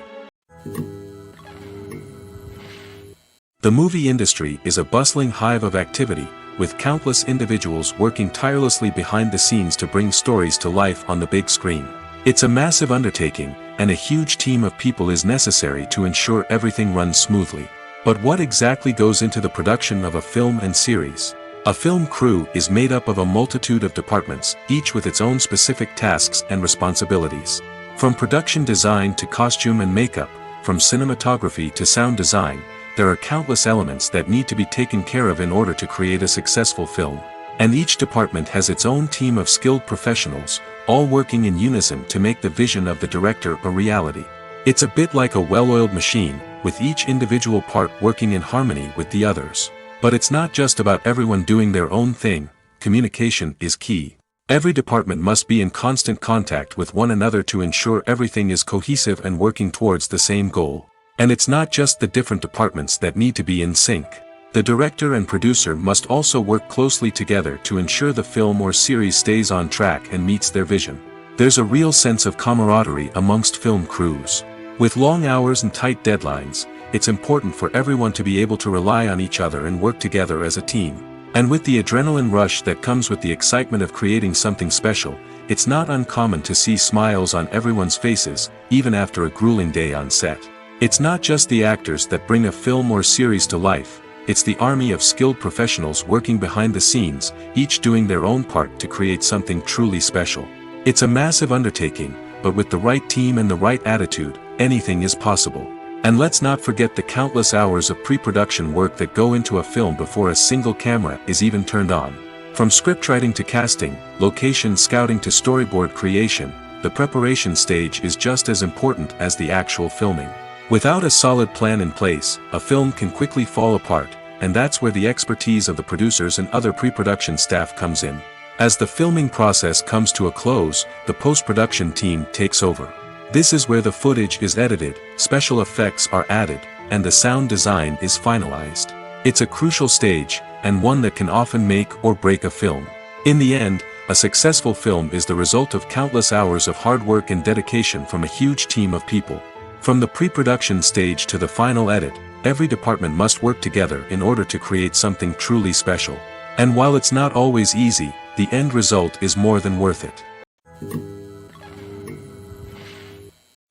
The movie industry is a bustling hive of activity, with countless individuals working tirelessly behind the scenes to bring stories to life on the big screen. It's a massive undertaking, and a huge team of people is necessary to ensure everything runs smoothly. But what exactly goes into the production of a film and series? A film crew is made up of a multitude of departments, each with its own specific tasks and responsibilities. From production design to costume and makeup, from cinematography to sound design, there are countless elements that need to be taken care of in order to create a successful film. And each department has its own team of skilled professionals, all working in unison to make the vision of the director a reality. It's a bit like a well-oiled machine, with each individual part working in harmony with the others. But it's not just about everyone doing their own thing. Communication is key. Every department must be in constant contact with one another to ensure everything is cohesive and working towards the same goal. And it's not just the different departments that need to be in sync. The director and producer must also work closely together to ensure the film or series stays on track and meets their vision. There's a real sense of camaraderie amongst film crews. With long hours and tight deadlines, it's important for everyone to be able to rely on each other and work together as a team. And with the adrenaline rush that comes with the excitement of creating something special, it's not uncommon to see smiles on everyone's faces, even after a grueling day on set. It's not just the actors that bring a film or series to life, it's the army of skilled professionals working behind the scenes, each doing their own part to create something truly special. It's a massive undertaking, but with the right team and the right attitude, anything is possible. And let's not forget the countless hours of pre-production work that go into a film before a single camera is even turned on. From scriptwriting to casting, location scouting to storyboard creation, the preparation stage is just as important as the actual filming. Without a solid plan in place, a film can quickly fall apart, and that's where the expertise of the producers and other pre-production staff comes in. As the filming process comes to a close, the post-production team takes over. This is where the footage is edited, special effects are added, and the sound design is finalized. It's a crucial stage, and one that can often make or break a film. In the end, a successful film is the result of countless hours of hard work and dedication from a huge team of people. From the pre-production stage to the final edit, every department must work together in order to create something truly special. And while it's not always easy, the end result is more than worth it.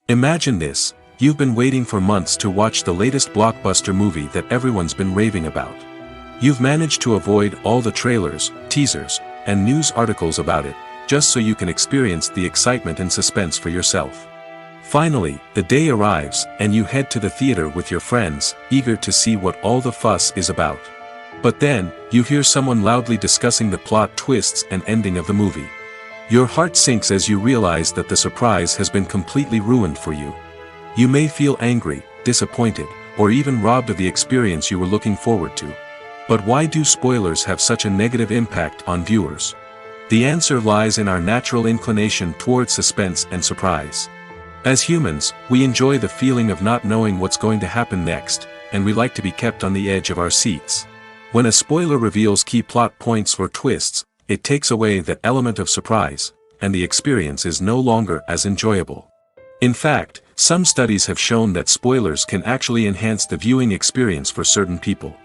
Imagine this, you've been waiting for months to watch the latest blockbuster movie that everyone's been raving about. You've managed to avoid all the trailers, teasers, and news articles about it, just so you can experience the excitement and suspense for yourself. Finally, the day arrives, and you head to the theater with your friends, eager to see what all the fuss is about. But then, you hear someone loudly discussing the plot twists and ending of the movie. Your heart sinks as you realize that the surprise has been completely ruined for you. You may feel angry, disappointed, or even robbed of the experience you were looking forward to. But why do spoilers have such a negative impact on viewers? The answer lies in our natural inclination towards suspense and surprise. As humans, we enjoy the feeling of not knowing what's going to happen next, and we like to be kept on the edge of our seats. When a spoiler reveals key plot points or twists, it takes away that element of surprise, and the experience is no longer as enjoyable. In fact, some studies have shown that spoilers can actually enhance the viewing experience for certain people.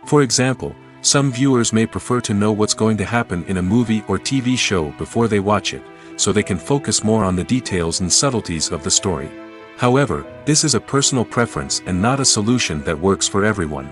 For example, some viewers may prefer to know what's going to happen in a movie or TV show before they watch it, so they can focus more on the details and subtleties of the story. However, this is a personal preference and not a solution that works for everyone.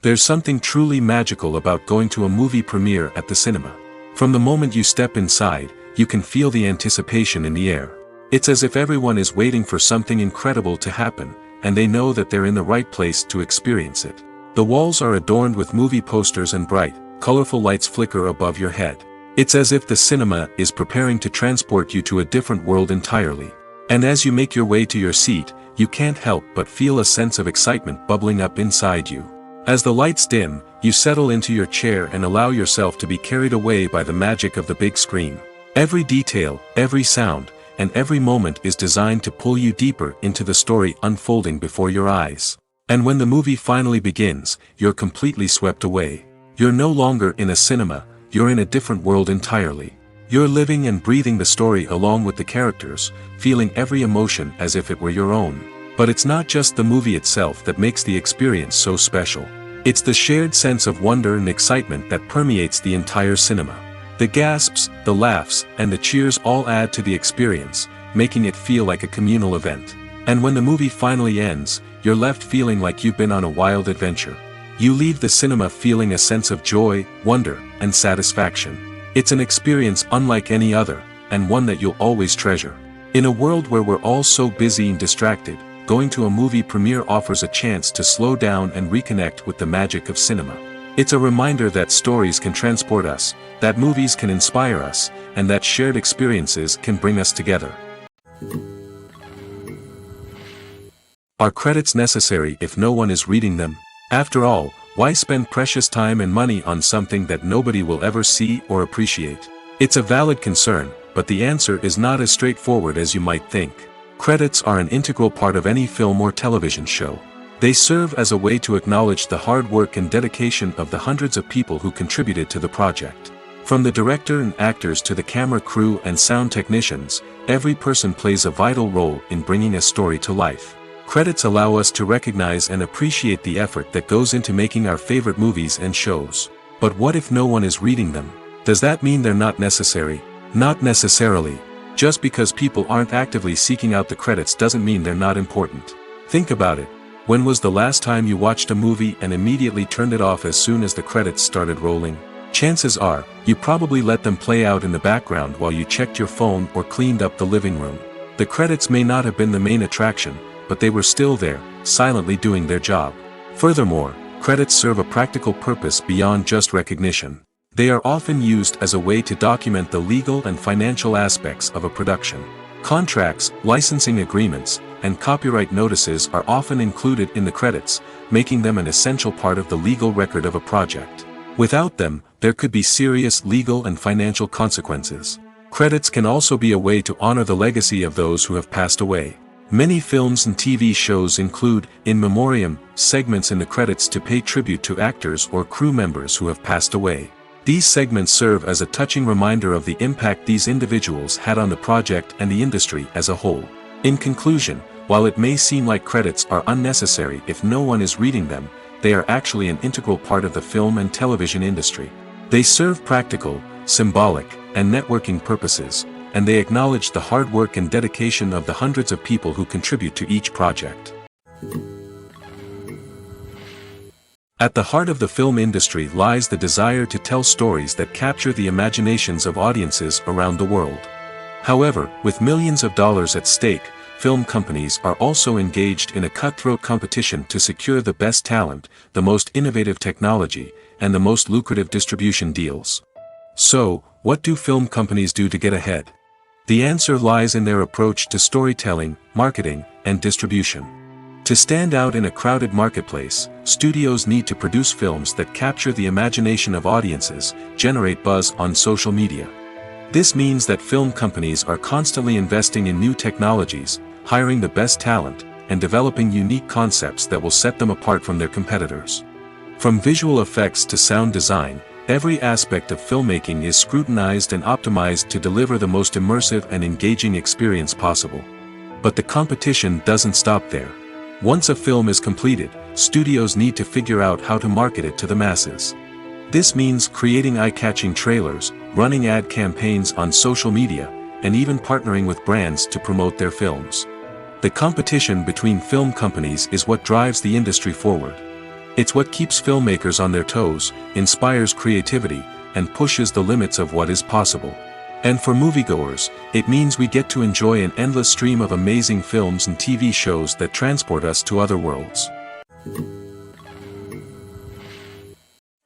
There's something truly magical about going to a movie premiere at the cinema. From the moment you step inside, you can feel the anticipation in the air. It's as if everyone is waiting for something incredible to happen, and they know that they're in the right place to experience it. The walls are adorned with movie posters and bright, colorful lights flicker above your head. It's as if the cinema is preparing to transport you to a different world entirely. And as you make your way to your seat, you can't help but feel a sense of excitement bubbling up inside you. As the lights dim, you settle into your chair and allow yourself to be carried away by the magic of the big screen. Every detail, every sound, and every moment is designed to pull you deeper into the story unfolding before your eyes. And when the movie finally begins, you're completely swept away. You're no longer in a cinema, you're in a different world entirely. You're living and breathing the story along with the characters, feeling every emotion as if it were your own. But it's not just the movie itself that makes the experience so special. It's the shared sense of wonder and excitement that permeates the entire cinema. The gasps, the laughs, and the cheers all add to the experience, making it feel like a communal event. And when the movie finally ends, you're left feeling like you've been on a wild adventure. You leave the cinema feeling a sense of joy, wonder, and satisfaction. It's an experience unlike any other, and one that you'll always treasure. In a world where we're all so busy and distracted, going to a movie premiere offers a chance to slow down and reconnect with the magic of cinema. It's a reminder that stories can transport us, that movies can inspire us, and that shared experiences can bring us together. Are credits necessary if no one is reading them? After all, why spend precious time and money on something that nobody will ever see or appreciate? It's a valid concern, but the answer is not as straightforward as you might think. Credits are an integral part of any film or television show. They serve as a way to acknowledge the hard work and dedication of the hundreds of people who contributed to the project. From the director and actors to the camera crew and sound technicians, every person plays a vital role in bringing a story to life. Credits allow us to recognize and appreciate the effort that goes into making our favorite movies and shows. But what if no one is reading them? Does that mean they're not necessary? Not necessarily. Just because people aren't actively seeking out the credits doesn't mean they're not important. Think about it. When was the last time you watched a movie and immediately turned it off as soon as the credits started rolling? Chances are, you probably let them play out in the background while you checked your phone or cleaned up the living room. The credits may not have been the main attraction, but they were still there, silently doing their job. Furthermore, credits serve a practical purpose beyond just recognition. They are often used as a way to document the legal and financial aspects of a production. Contracts, licensing agreements, and copyright notices are often included in the credits, making them an essential part of the legal record of a project. Without them, there could be serious legal and financial consequences. Credits can also be a way to honor the legacy of those who have passed away. Many films and TV shows include, in memoriam, segments in the credits to pay tribute to actors or crew members who have passed away. These segments serve as a touching reminder of the impact these individuals had on the project and the industry as a whole. In conclusion, while it may seem like credits are unnecessary if no one is reading them, they are actually an integral part of the film and television industry. They serve practical, symbolic, and networking purposes, and they acknowledge the hard work and dedication of the hundreds of people who contribute to each project. At the heart of the film industry lies the desire to tell stories that capture the imaginations of audiences around the world. However, with millions of dollars at stake, film companies are also engaged in a cutthroat competition to secure the best talent, the most innovative technology, and the most lucrative distribution deals. So, what do film companies do to get ahead? The answer lies in their approach to storytelling, marketing, and distribution. To stand out in a crowded marketplace, studios need to produce films that capture the imagination of audiences, generate buzz on social media. This means that film companies are constantly investing in new technologies, hiring the best talent, and developing unique concepts that will set them apart from their competitors. From visual effects to sound design, every aspect of filmmaking is scrutinized and optimized to deliver the most immersive and engaging experience possible. But the competition doesn't stop there. Once a film is completed, studios need to figure out how to market it to the masses. This means creating eye-catching trailers, running ad campaigns on social media, and even partnering with brands to promote their films. The competition between film companies is what drives the industry forward. It's what keeps filmmakers on their toes, inspires creativity, and pushes the limits of what is possible. And for moviegoers, it means we get to enjoy an endless stream of amazing films and TV shows that transport us to other worlds.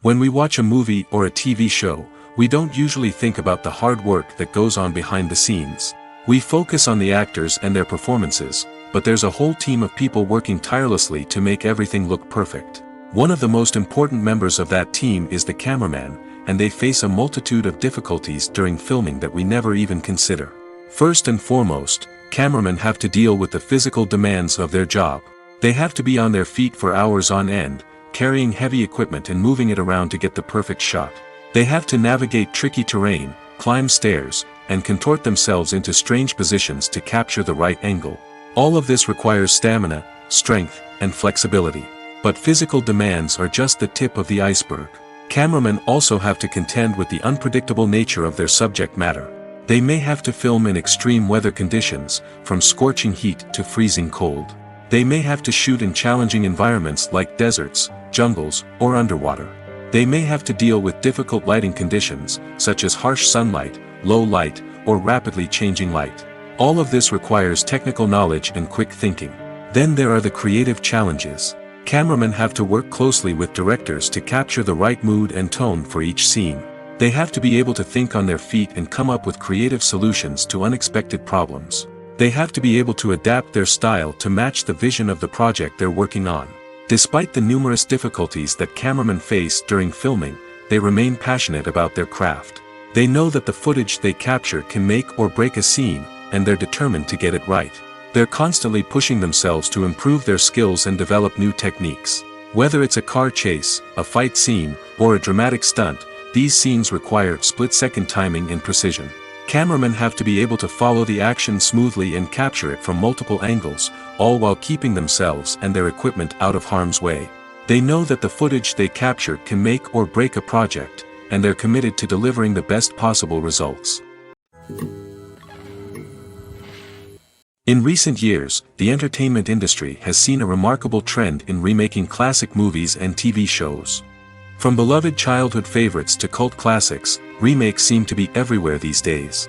When we watch a movie or a TV show, we don't usually think about the hard work that goes on behind the scenes. We focus on the actors and their performances, but there's a whole team of people working tirelessly to make everything look perfect. One of the most important members of that team is the cameraman, and they face a multitude of difficulties during filming that we never even consider. First and foremost, cameramen have to deal with the physical demands of their job. They have to be on their feet for hours on end, carrying heavy equipment and moving it around to get the perfect shot. They have to navigate tricky terrain, climb stairs, and contort themselves into strange positions to capture the right angle. All of this requires stamina, strength, and flexibility. But physical demands are just the tip of the iceberg. Cameramen also have to contend with the unpredictable nature of their subject matter. They may have to film in extreme weather conditions, from scorching heat to freezing cold. They may have to shoot in challenging environments like deserts, jungles, or underwater. They may have to deal with difficult lighting conditions, such as harsh sunlight, low light, or rapidly changing light. All of this requires technical knowledge and quick thinking. Then there are the creative challenges. Cameramen have to work closely with directors to capture the right mood and tone for each scene. They have to be able to think on their feet and come up with creative solutions to unexpected problems. They have to be able to adapt their style to match the vision of the project they're working on. Despite the numerous difficulties that cameramen face during filming, they remain passionate about their craft. They know that the footage they capture can make or break a scene, and they're determined to get it right. They're constantly pushing themselves to improve their skills and develop new techniques. Whether it's a car chase, a fight scene, or a dramatic stunt, these scenes require split-second timing and precision. Cameramen have to be able to follow the action smoothly and capture it from multiple angles, all while keeping themselves and their equipment out of harm's way. They know that the footage they capture can make or break a project, and they're committed to delivering the best possible results. In recent years, the entertainment industry has seen a remarkable trend in remaking classic movies and TV shows. From beloved childhood favorites to cult classics, remakes seem to be everywhere these days.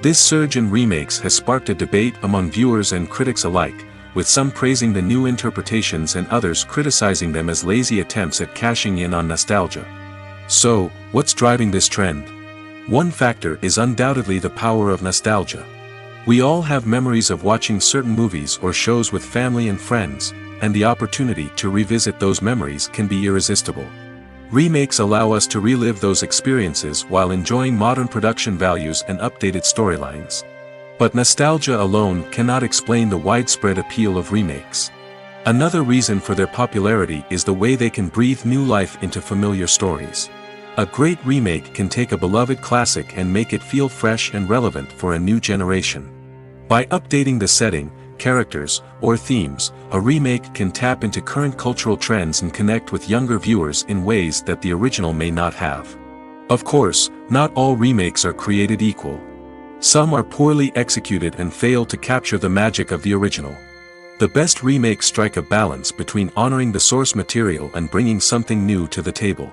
This surge in remakes has sparked a debate among viewers and critics alike, with some praising the new interpretations and others criticizing them as lazy attempts at cashing in on nostalgia. So, what's driving this trend? One factor is undoubtedly the power of nostalgia. We all have memories of watching certain movies or shows with family and friends, and the opportunity to revisit those memories can be irresistible. Remakes allow us to relive those experiences while enjoying modern production values and updated storylines. But nostalgia alone cannot explain the widespread appeal of remakes. Another reason for their popularity is the way they can breathe new life into familiar stories. A great remake can take a beloved classic and make it feel fresh and relevant for a new generation. By updating the setting, characters, or themes, a remake can tap into current cultural trends and connect with younger viewers in ways that the original may not have. Of course, not all remakes are created equal. Some are poorly executed and fail to capture the magic of the original. The best remakes strike a balance between honoring the source material and bringing something new to the table.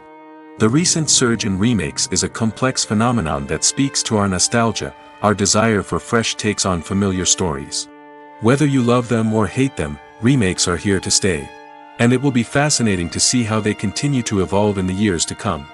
The recent surge in remakes is a complex phenomenon that speaks to our nostalgia, our desire for fresh takes on familiar stories. Whether you love them or hate them, remakes are here to stay. And it will be fascinating to see how they continue to evolve in the years to come.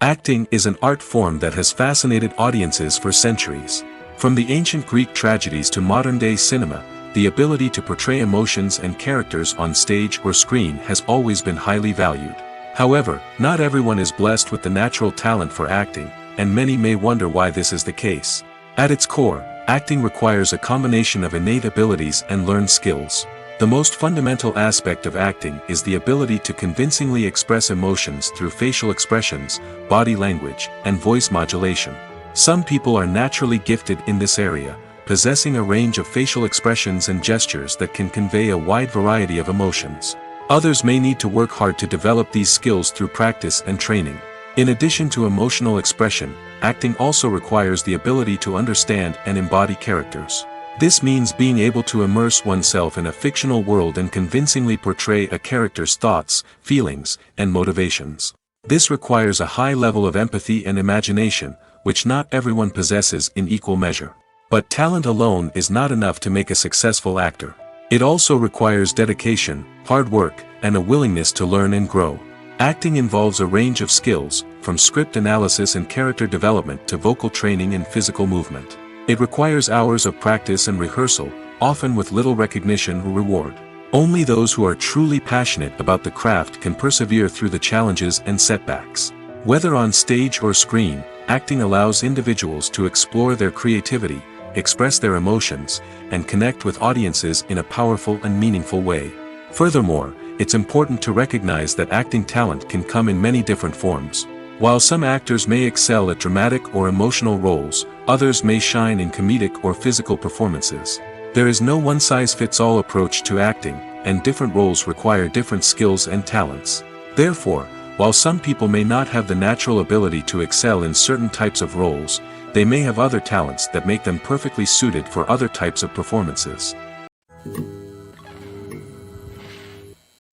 Acting is an art form that has fascinated audiences for centuries. From the ancient Greek tragedies to modern-day cinema, the ability to portray emotions and characters on stage or screen has always been highly valued. However, not everyone is blessed with the natural talent for acting, and many may wonder why this is the case. At its core, acting requires a combination of innate abilities and learned skills. The most fundamental aspect of acting is the ability to convincingly express emotions through facial expressions, body language, and voice modulation. Some people are naturally gifted in this area, possessing a range of facial expressions and gestures that can convey a wide variety of emotions. Others may need to work hard to develop these skills through practice and training. In addition to emotional expression, acting also requires the ability to understand and embody characters. This means being able to immerse oneself in a fictional world and convincingly portray a character's thoughts, feelings, and motivations. This requires a high level of empathy and imagination, which not everyone possesses in equal measure. But talent alone is not enough to make a successful actor. It also requires dedication, hard work, and a willingness to learn and grow. Acting involves a range of skills, from script analysis and character development to vocal training and physical movement. It requires hours of practice and rehearsal, often with little recognition or reward. Only those who are truly passionate about the craft can persevere through the challenges and setbacks. Whether on stage or screen, acting allows individuals to explore their creativity, express their emotions, and connect with audiences in a powerful and meaningful way. Furthermore, it's important to recognize that acting talent can come in many different forms. While some actors may excel at dramatic or emotional roles, others may shine in comedic or physical performances. There is no one-size-fits-all approach to acting, and different roles require different skills and talents. Therefore, while some people may not have the natural ability to excel in certain types of roles, they may have other talents that make them perfectly suited for other types of performances.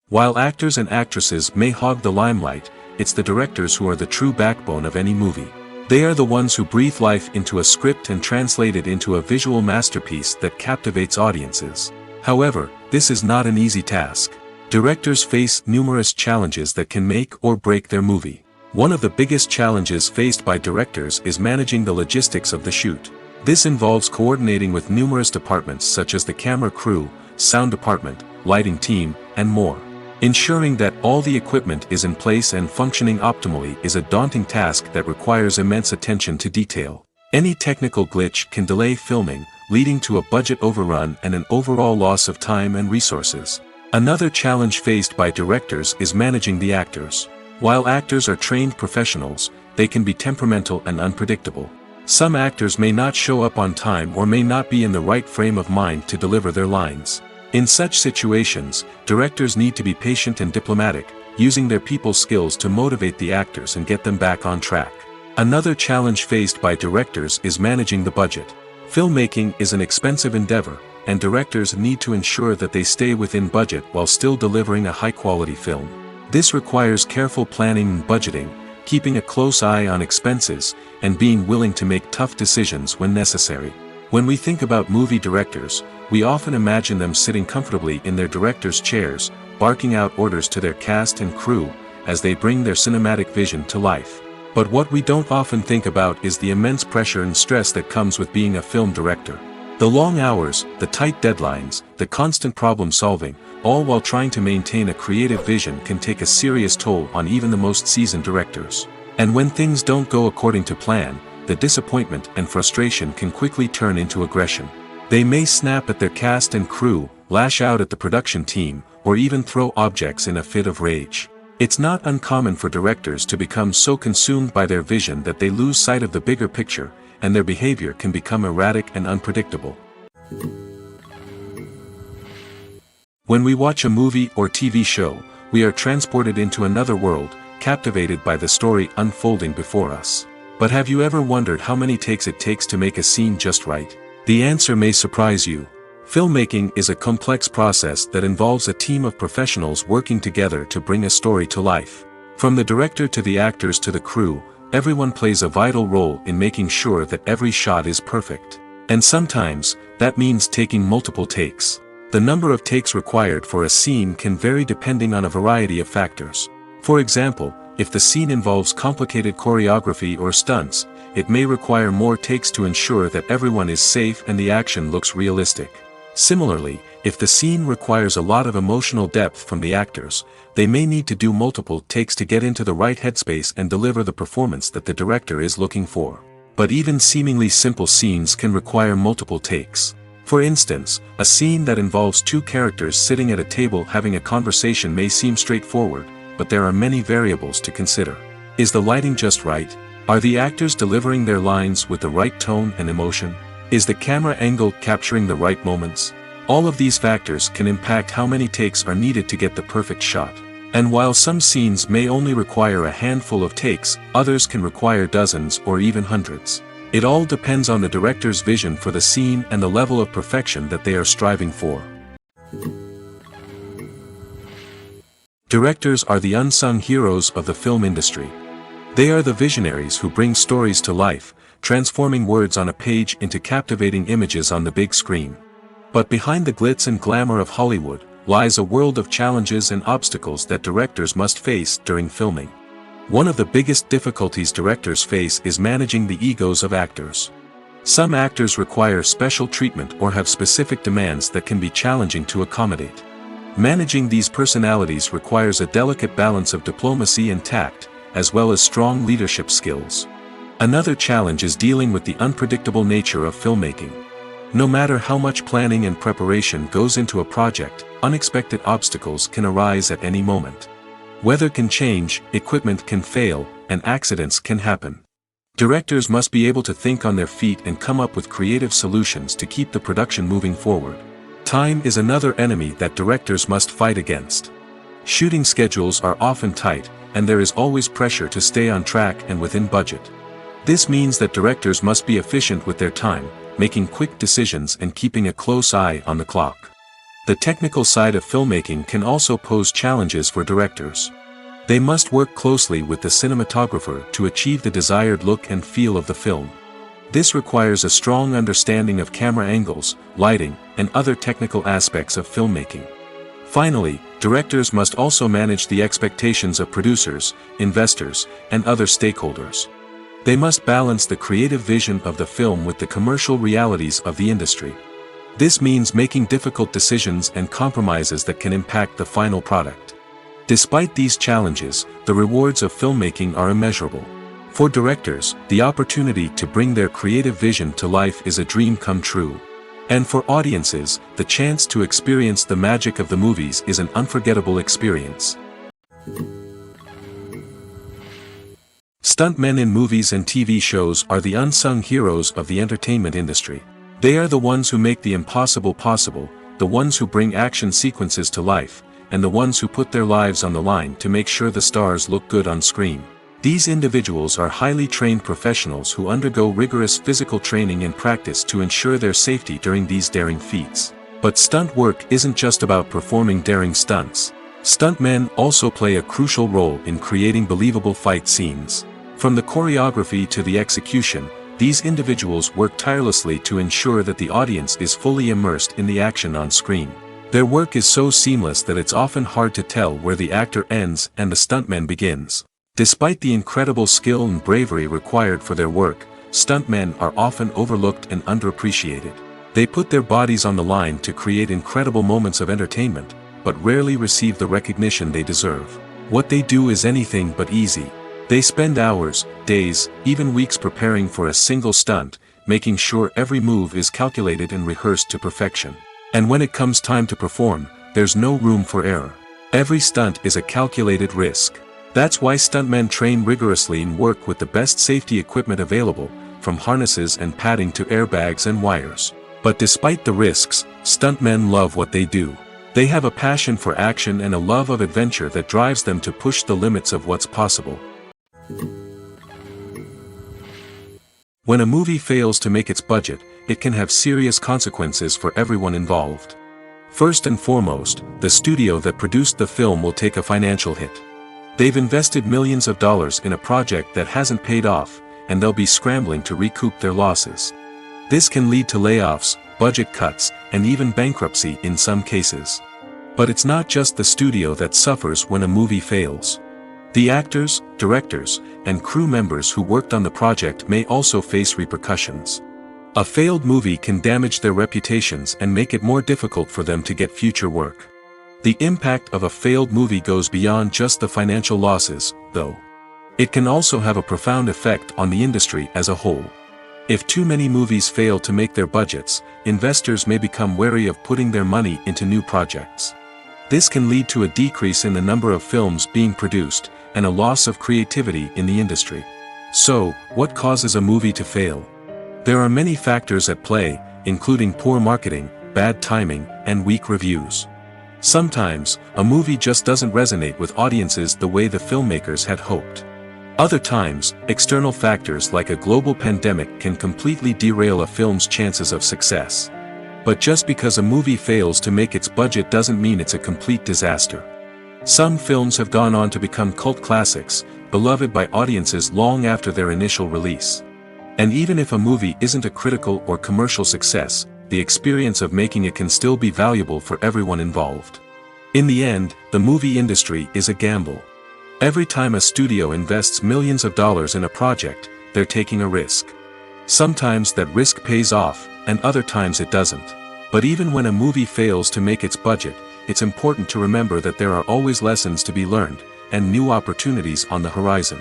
While actors and actresses may hog the limelight, it's the directors who are the true backbone of any movie. They are the ones who breathe life into a script and translate it into a visual masterpiece that captivates audiences. However, this is not an easy task. Directors face numerous challenges that can make or break their movie. One of the biggest challenges faced by directors is managing the logistics of the shoot. This involves coordinating with numerous departments such as the camera crew, sound department, lighting team, and more. Ensuring that all the equipment is in place and functioning optimally is a daunting task that requires immense attention to detail. Any technical glitch can delay filming, leading to a budget overrun and an overall loss of time and resources. Another challenge faced by directors is managing the actors. While actors are trained professionals, they can be temperamental and unpredictable. Some actors may not show up on time or may not be in the right frame of mind to deliver their lines. In such situations, directors need to be patient and diplomatic, using their people skills to motivate the actors and get them back on track. Another challenge faced by directors is managing the budget. Filmmaking is an expensive endeavor, and directors need to ensure that they stay within budget while still delivering a high-quality film. This requires careful planning and budgeting, keeping a close eye on expenses, and being willing to make tough decisions when necessary. When we think about movie directors, we often imagine them sitting comfortably in their director's chairs, barking out orders to their cast and crew, as they bring their cinematic vision to life. But what we don't often think about is the immense pressure and stress that comes with being a film director. The long hours, the tight deadlines, the constant problem solving, all while trying to maintain a creative vision can take a serious toll on even the most seasoned directors. And when things don't go according to plan, the disappointment and frustration can quickly turn into aggression. They may snap at their cast and crew, lash out at the production team, or even throw objects in a fit of rage. It's not uncommon for directors to become so consumed by their vision that they lose sight of the bigger picture, and their behavior can become erratic and unpredictable. When we watch a movie or TV show, we are transported into another world, captivated by the story unfolding before us. But have you ever wondered how many takes it takes to make a scene just right? The answer may surprise you. Filmmaking is a complex process that involves a team of professionals working together to bring a story to life. From the director to the actors to the crew, everyone plays a vital role in making sure that every shot is perfect. And sometimes, that means taking multiple takes. The number of takes required for a scene can vary depending on a variety of factors. For example, If the scene involves complicated choreography or stunts, it may require more takes to ensure that everyone is safe and the action looks realistic. Similarly, if the scene requires a lot of emotional depth from the actors, they may need to do multiple takes to get into the right headspace and deliver the performance that the director is looking for. But even seemingly simple scenes can require multiple takes. For instance, a scene that involves two characters sitting at a table having a conversation may seem straightforward, but there are many variables to consider. Is the lighting just right? Are the actors delivering their lines with the right tone and emotion? Is the camera angle capturing the right moments? All of these factors can impact how many takes are needed to get the perfect shot. And while some scenes may only require a handful of takes, others can require dozens or even hundreds. It all depends on the director's vision for the scene and the level of perfection that they are striving for. Directors are the unsung heroes of the film industry. They are the visionaries who bring stories to life, transforming words on a page into captivating images on the big screen. But behind the glitz and glamour of Hollywood, lies a world of challenges and obstacles that directors must face during filming. One of the biggest difficulties directors face is managing the egos of actors. Some actors require special treatment or have specific demands that can be challenging to accommodate. Managing these personalities requires a delicate balance of diplomacy and tact, as well as strong leadership skills. Another challenge is dealing with the unpredictable nature of filmmaking. No matter how much planning and preparation goes into a project, unexpected obstacles can arise at any moment. Weather can change, equipment can fail, and accidents can happen. Directors must be able to think on their feet and come up with creative solutions to keep the production moving forward. Time is another enemy that directors must fight against. Shooting schedules are often tight, and there is always pressure to stay on track and within budget. This means that directors must be efficient with their time, making quick decisions and keeping a close eye on the clock. The technical side of filmmaking can also pose challenges for directors. They must work closely with the cinematographer to achieve the desired look and feel of the film. This requires a strong understanding of camera angles, lighting, and other technical aspects of filmmaking. Finally, directors must also manage the expectations of producers, investors, and other stakeholders. They must balance the creative vision of the film with the commercial realities of the industry. This means making difficult decisions and compromises that can impact the final product. Despite these challenges, the rewards of filmmaking are immeasurable. For directors, the opportunity to bring their creative vision to life is a dream come true. And for audiences, the chance to experience the magic of the movies is an unforgettable experience. Stuntmen in movies and TV shows are the unsung heroes of the entertainment industry. They are the ones who make the impossible possible, the ones who bring action sequences to life, and the ones who put their lives on the line to make sure the stars look good on screen. These individuals are highly trained professionals who undergo rigorous physical training and practice to ensure their safety during these daring feats. But stunt work isn't just about performing daring stunts. Stuntmen also play a crucial role in creating believable fight scenes. From the choreography to the execution, these individuals work tirelessly to ensure that the audience is fully immersed in the action on screen. Their work is so seamless that it's often hard to tell where the actor ends and the stuntman begins. Despite the incredible skill and bravery required for their work, stuntmen are often overlooked and underappreciated. They put their bodies on the line to create incredible moments of entertainment, but rarely receive the recognition they deserve. What they do is anything but easy. They spend hours, days, even weeks preparing for a single stunt, making sure every move is calculated and rehearsed to perfection. And when it comes time to perform, there's no room for error. Every stunt is a calculated risk. That's why stuntmen train rigorously and work with the best safety equipment available, from harnesses and padding to airbags and wires. But despite the risks, stuntmen love what they do. They have a passion for action and a love of adventure that drives them to push the limits of what's possible. When a movie fails to make its budget, it can have serious consequences for everyone involved. First and foremost, the studio that produced the film will take a financial hit. They've invested millions of dollars in a project that hasn't paid off, and they'll be scrambling to recoup their losses. This can lead to layoffs, budget cuts, and even bankruptcy in some cases. But it's not just the studio that suffers when a movie fails. The actors, directors, and crew members who worked on the project may also face repercussions. A failed movie can damage their reputations and make it more difficult for them to get future work. The impact of a failed movie goes beyond just the financial losses, though. It can also have a profound effect on the industry as a whole. If too many movies fail to make their budgets, investors may become wary of putting their money into new projects. This can lead to a decrease in the number of films being produced, and a loss of creativity in the industry. So, what causes a movie to fail? There are many factors at play, including poor marketing, bad timing, and weak reviews. Sometimes, a movie just doesn't resonate with audiences the way the filmmakers had hoped. Other times, external factors like a global pandemic can completely derail a film's chances of success. But just because a movie fails to make its budget doesn't mean it's a complete disaster. Some films have gone on to become cult classics, beloved by audiences long after their initial release. And even if a movie isn't a critical or commercial success, the experience of making it can still be valuable for everyone involved. In the end, the movie industry is a gamble. Every time a studio invests millions of dollars in a project, they're taking a risk. Sometimes that risk pays off, and other times it doesn't. But even when a movie fails to make its budget, it's important to remember that there are always lessons to be learned, and new opportunities on the horizon.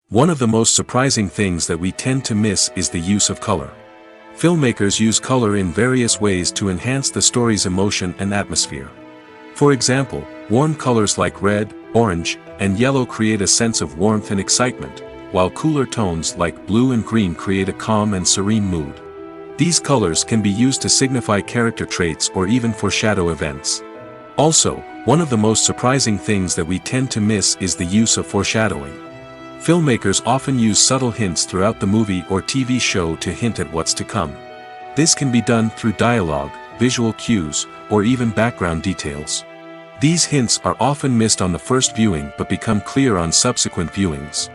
One of the most surprising things that we tend to miss is the use of color. Filmmakers use color in various ways to enhance the story's emotion and atmosphere. For example, warm colors like red, orange, and yellow create a sense of warmth and excitement, while cooler tones like blue and green create a calm and serene mood. These colors can be used to signify character traits or even foreshadow events. Also, one of the most surprising things that we tend to miss is the use of foreshadowing. Filmmakers often use subtle hints throughout the movie or TV show to hint at what's to come. This can be done through dialogue, visual cues, or even background details. These hints are often missed on the first viewing but become clear on subsequent viewings.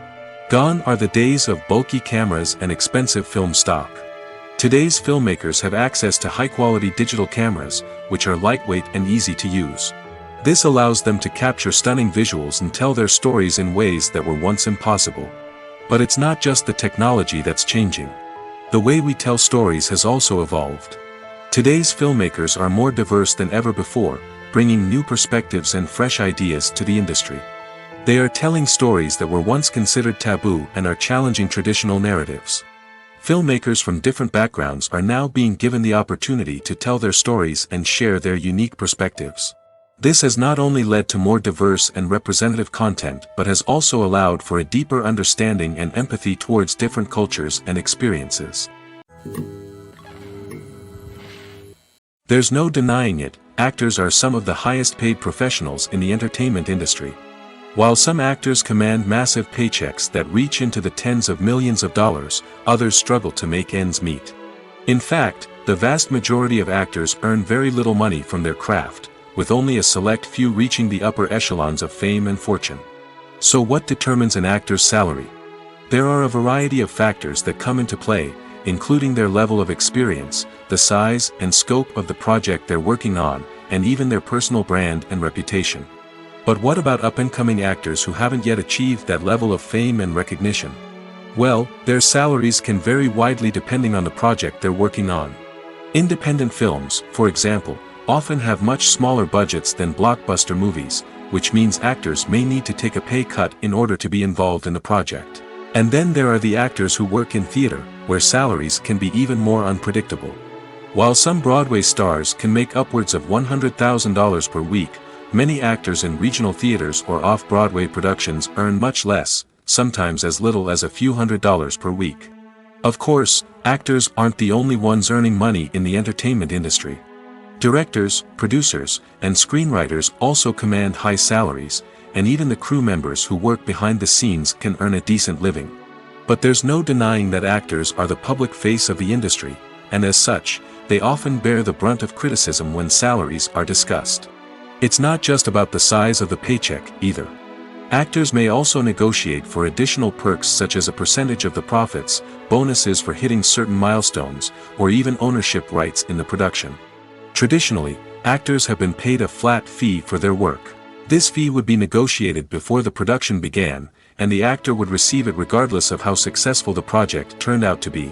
Gone are the days of bulky cameras and expensive film stock. Today's filmmakers have access to high-quality digital cameras, which are lightweight and easy to use. This allows them to capture stunning visuals and tell their stories in ways that were once impossible. But it's not just the technology that's changing. The way we tell stories has also evolved. Today's filmmakers are more diverse than ever before, bringing new perspectives and fresh ideas to the industry. They are telling stories that were once considered taboo and are challenging traditional narratives. Filmmakers from different backgrounds are now being given the opportunity to tell their stories and share their unique perspectives. This has not only led to more diverse and representative content but has also allowed for a deeper understanding and empathy towards different cultures and experiences. There's no denying it, actors are some of the highest paid professionals in the entertainment industry. While some actors command massive paychecks that reach into the tens of millions of dollars, others struggle to make ends meet. In fact, the vast majority of actors earn very little money from their craft, with only a select few reaching the upper echelons of fame and fortune. So what determines an actor's salary? There are a variety of factors that come into play, including their level of experience, the size and scope of the project they're working on, and even their personal brand and reputation. But what about up-and-coming actors who haven't yet achieved that level of fame and recognition? Well, their salaries can vary widely depending on the project they're working on. Independent films, for example, often have much smaller budgets than blockbuster movies, which means actors may need to take a pay cut in order to be involved in the project. And then there are the actors who work in theater, where salaries can be even more unpredictable. While some Broadway stars can make upwards of $100,000 per week, many actors in regional theaters or off-Broadway productions earn much less, sometimes as little as a few $100s per week. Of course, actors aren't the only ones earning money in the entertainment industry. Directors, producers, and screenwriters also command high salaries, and even the crew members who work behind the scenes can earn a decent living. But there's no denying that actors are the public face of the industry, and as such, they often bear the brunt of criticism when salaries are discussed. It's not just about the size of the paycheck, either. Actors may also negotiate for additional perks such as a percentage of the profits, bonuses for hitting certain milestones, or even ownership rights in the production. Traditionally, actors have been paid a flat fee for their work. This fee would be negotiated before the production began, and the actor would receive it regardless of how successful the project turned out to be.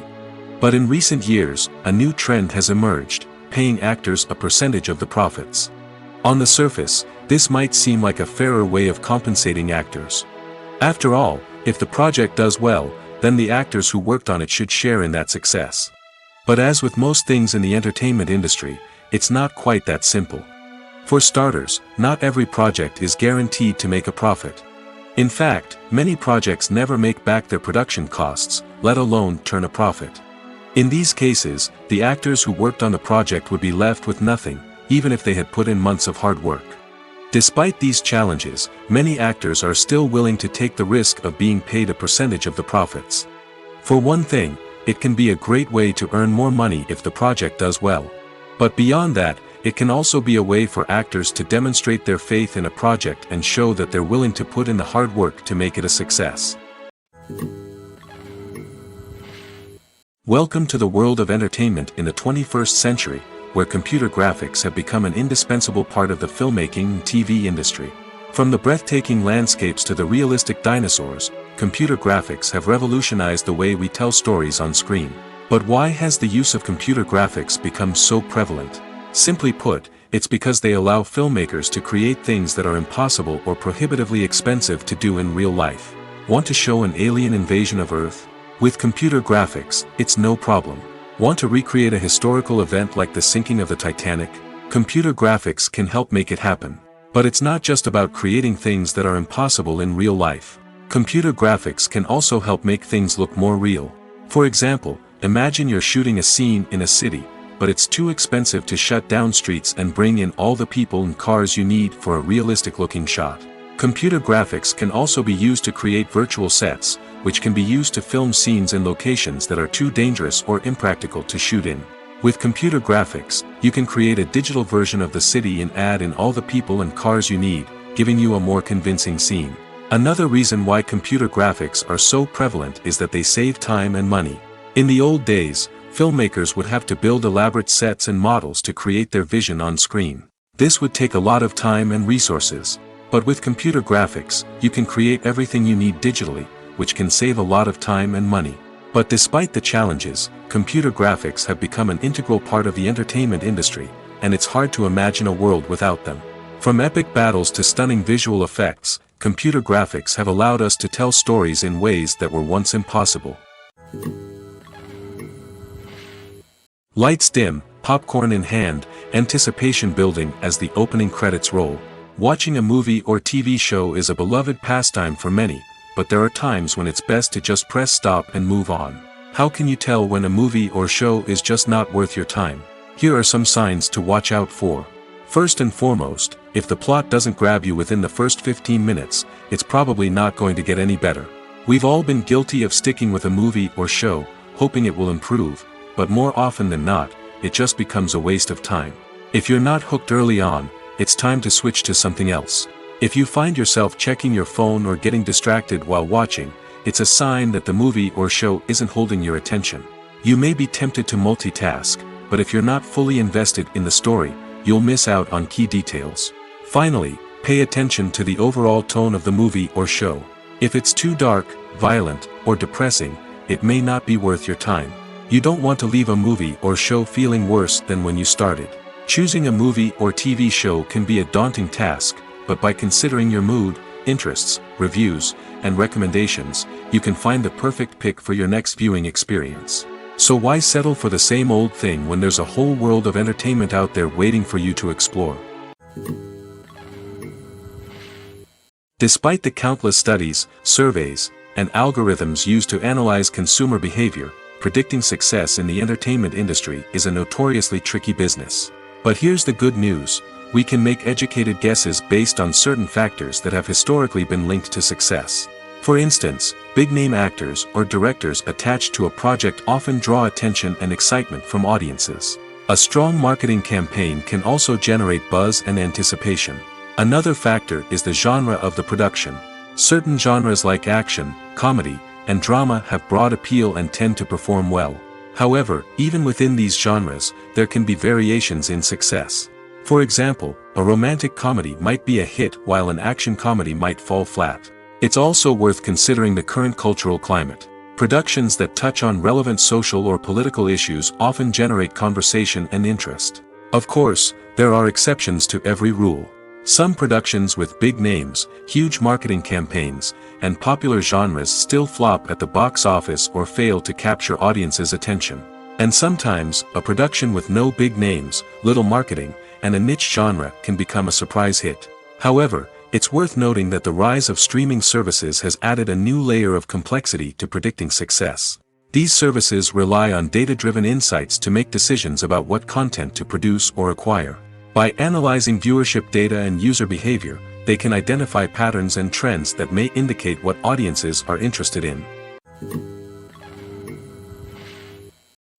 But in recent years, a new trend has emerged, paying actors a percentage of the profits. On the surface, this might seem like a fairer way of compensating actors. After all, if the project does well, then the actors who worked on it should share in that success. But as with most things in the entertainment industry, it's not quite that simple. For starters, not every project is guaranteed to make a profit. In fact, many projects never make back their production costs, let alone turn a profit. In these cases, the actors who worked on the project would be left with nothing, even if they had put in months of hard work. Despite these challenges, many actors are still willing to take the risk of being paid a percentage of the profits. For one thing, it can be a great way to earn more money if the project does well. But beyond that, it can also be a way for actors to demonstrate their faith in a project and show that they're willing to put in the hard work to make it a success. Welcome to the world of entertainment in the 21st century, where computer graphics have become an indispensable part of the filmmaking and TV industry. From the breathtaking landscapes to the realistic dinosaurs, computer graphics have revolutionized the way we tell stories on screen. But why has the use of computer graphics become so prevalent? Simply put, it's because they allow filmmakers to create things that are impossible or prohibitively expensive to do in real life. Want to show an alien invasion of Earth? With computer graphics, it's no problem. Want to recreate a historical event like the sinking of the Titanic? Computer graphics can help make it happen. But it's not just about creating things that are impossible in real life. Computer graphics can also help make things look more real. For example, imagine you're shooting a scene in a city, but it's too expensive to shut down streets and bring in all the people and cars you need for a realistic-looking shot. Computer graphics can also be used to create virtual sets, which can be used to film scenes in locations that are too dangerous or impractical to shoot in. With computer graphics, you can create a digital version of the city and add in all the people and cars you need, giving you a more convincing scene. Another reason why computer graphics are so prevalent is that they save time and money. In the old days, filmmakers would have to build elaborate sets and models to create their vision on screen. This would take a lot of time and resources. But with computer graphics, you can create everything you need digitally, which can save a lot of time and money. But despite the challenges, computer graphics have become an integral part of the entertainment industry, and it's hard to imagine a world without them. From epic battles to stunning visual effects, computer graphics have allowed us to tell stories in ways that were once impossible. Lights dim, popcorn in hand, anticipation building as the opening credits roll. Watching a movie or TV show is a beloved pastime for many, but there are times when it's best to just press stop and move on. How can you tell when a movie or show is just not worth your time? Here are some signs to watch out for. First and foremost, if the plot doesn't grab you within the first 15 minutes, it's probably not going to get any better. We've all been guilty of sticking with a movie or show, hoping it will improve, but more often than not, it just becomes a waste of time. If you're not hooked early on, it's time to switch to something else. If you find yourself checking your phone or getting distracted while watching, it's a sign that the movie or show isn't holding your attention. You may be tempted to multitask, but if you're not fully invested in the story, you'll miss out on key details. Finally, pay attention to the overall tone of the movie or show. If it's too dark, violent, or depressing, it may not be worth your time. You don't want to leave a movie or show feeling worse than when you started. Choosing a movie or TV show can be a daunting task, but by considering your mood, interests, reviews, and recommendations, you can find the perfect pick for your next viewing experience. So why settle for the same old thing when there's a whole world of entertainment out there waiting for you to explore? Despite the countless studies, surveys, and algorithms used to analyze consumer behavior, predicting success in the entertainment industry is a notoriously tricky business. But here's the good news: we can make educated guesses based on certain factors that have historically been linked to success. For instance, big-name actors or directors attached to a project often draw attention and excitement from audiences. A strong marketing campaign can also generate buzz and anticipation. Another factor is the genre of the production. Certain genres like action, comedy, and drama have broad appeal and tend to perform well. However, even within these genres, there can be variations in success. For example, a romantic comedy might be a hit while an action comedy might fall flat. It's also worth considering the current cultural climate. Productions that touch on relevant social or political issues often generate conversation and interest. Of course, there are exceptions to every rule. Some productions with big names, huge marketing campaigns, and popular genres still flop at the box office or fail to capture audiences' attention. And sometimes, a production with no big names, little marketing, and a niche genre can become a surprise hit. However, it's worth noting that the rise of streaming services has added a new layer of complexity to predicting success. These services rely on data-driven insights to make decisions about what content to produce or acquire. By analyzing viewership data and user behavior, they can identify patterns and trends that may indicate what audiences are interested in.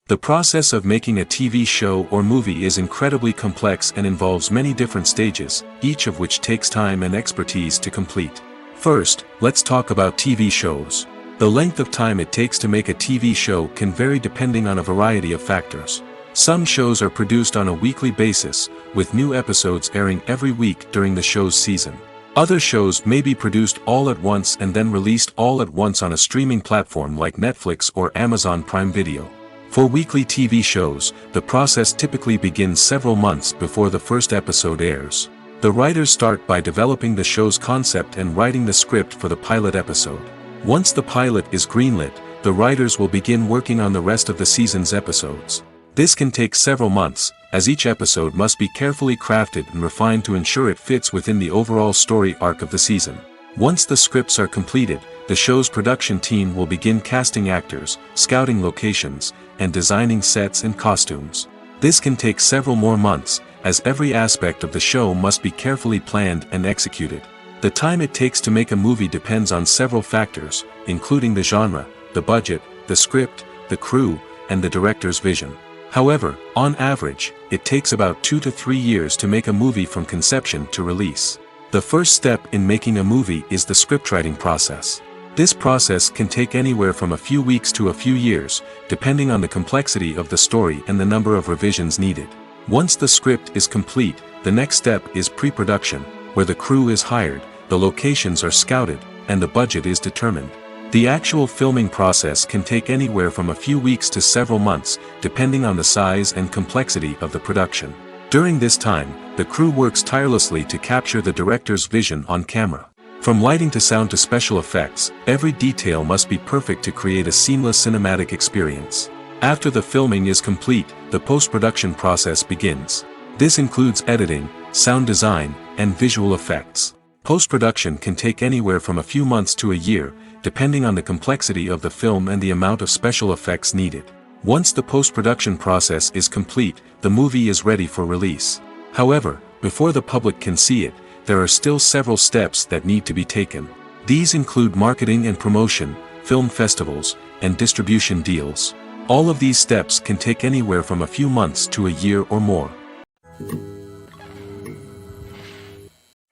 The process of making a TV show or movie is incredibly complex and involves many different stages, each of which takes time and expertise to complete. First, let's talk about TV shows. The length of time it takes to make a TV show can vary depending on a variety of factors. Some shows are produced on a weekly basis, with new episodes airing every week during the show's season. Other shows may be produced all at once and then released all at once on a streaming platform like Netflix or Amazon Prime Video. For weekly TV shows, the process typically begins several months before the first episode airs. The writers start by developing the show's concept and writing the script for the pilot episode. Once the pilot is greenlit, the writers will begin working on the rest of the season's episodes. This can take several months, as each episode must be carefully crafted and refined to ensure it fits within the overall story arc of the season. Once the scripts are completed, the show's production team will begin casting actors, scouting locations, and designing sets and costumes. This can take several more months, as every aspect of the show must be carefully planned and executed. The time it takes to make a movie depends on several factors, including the genre, the budget, the script, the crew, and the director's vision. However, on average, it takes about 2 to 3 years to make a movie from conception to release. The first step in making a movie is the scriptwriting process. This process can take anywhere from a few weeks to a few years, depending on the complexity of the story and the number of revisions needed. Once the script is complete, the next step is pre-production, where the crew is hired, the locations are scouted, and the budget is determined. The actual filming process can take anywhere from a few weeks to several months, depending on the size and complexity of the production. During this time, the crew works tirelessly to capture the director's vision on camera. From lighting to sound to special effects, every detail must be perfect to create a seamless cinematic experience. After the filming is complete, the post-production process begins. This includes editing, sound design, and visual effects. Post-production can take anywhere from a few months to a year, depending on the complexity of the film and the amount of special effects needed. Once the post-production process is complete, the movie is ready for release. However, before the public can see it, there are still several steps that need to be taken. These include marketing and promotion, film festivals, and distribution deals. All of these steps can take anywhere from a few months to a year or more.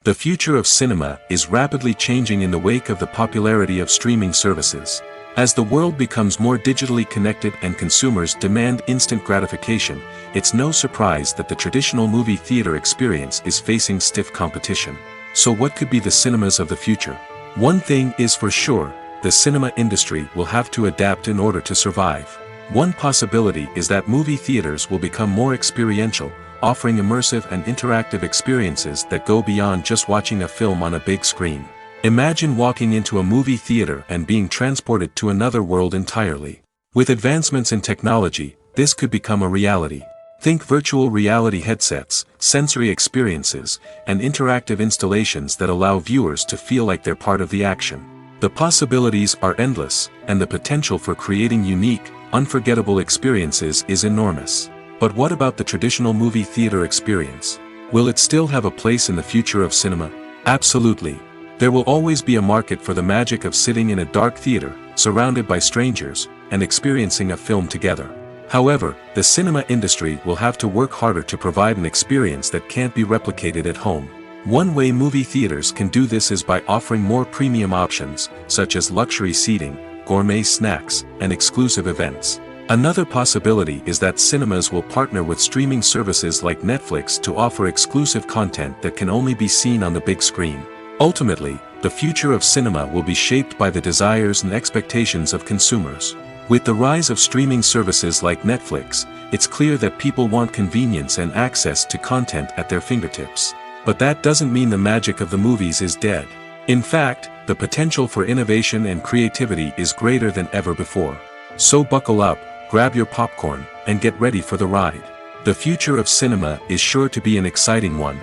The future of cinema is rapidly changing in the wake of the popularity of streaming services. As the world becomes more digitally connected and consumers demand instant gratification, it's no surprise that the traditional movie theater experience is facing stiff competition. So what could be the cinemas of the future? One thing is for sure, the cinema industry will have to adapt in order to survive. One possibility is that movie theaters will become more experiential, offering immersive and interactive experiences that go beyond just watching a film on a big screen. Imagine walking into a movie theater and being transported to another world entirely. With advancements in technology, this could become a reality. Think virtual reality headsets, sensory experiences, and interactive installations that allow viewers to feel like they're part of the action. The possibilities are endless, and the potential for creating unique, unforgettable experiences is enormous. But what about the traditional movie theater experience? Will it still have a place in the future of cinema? Absolutely. There will always be a market for the magic of sitting in a dark theater, surrounded by strangers, and experiencing a film together. However, the cinema industry will have to work harder to provide an experience that can't be replicated at home. One way movie theaters can do this is by offering more premium options, such as luxury seating, gourmet snacks, and exclusive events. Another possibility is that cinemas will partner with streaming services like Netflix to offer exclusive content that can only be seen on the big screen. Ultimately, the future of cinema will be shaped by the desires and expectations of consumers. With the rise of streaming services like Netflix, it's clear that people want convenience and access to content at their fingertips. But that doesn't mean the magic of the movies is dead. In fact, the potential for innovation and creativity is greater than ever before. So buckle up, grab your popcorn, and get ready for the ride. The future of cinema is sure to be an exciting one.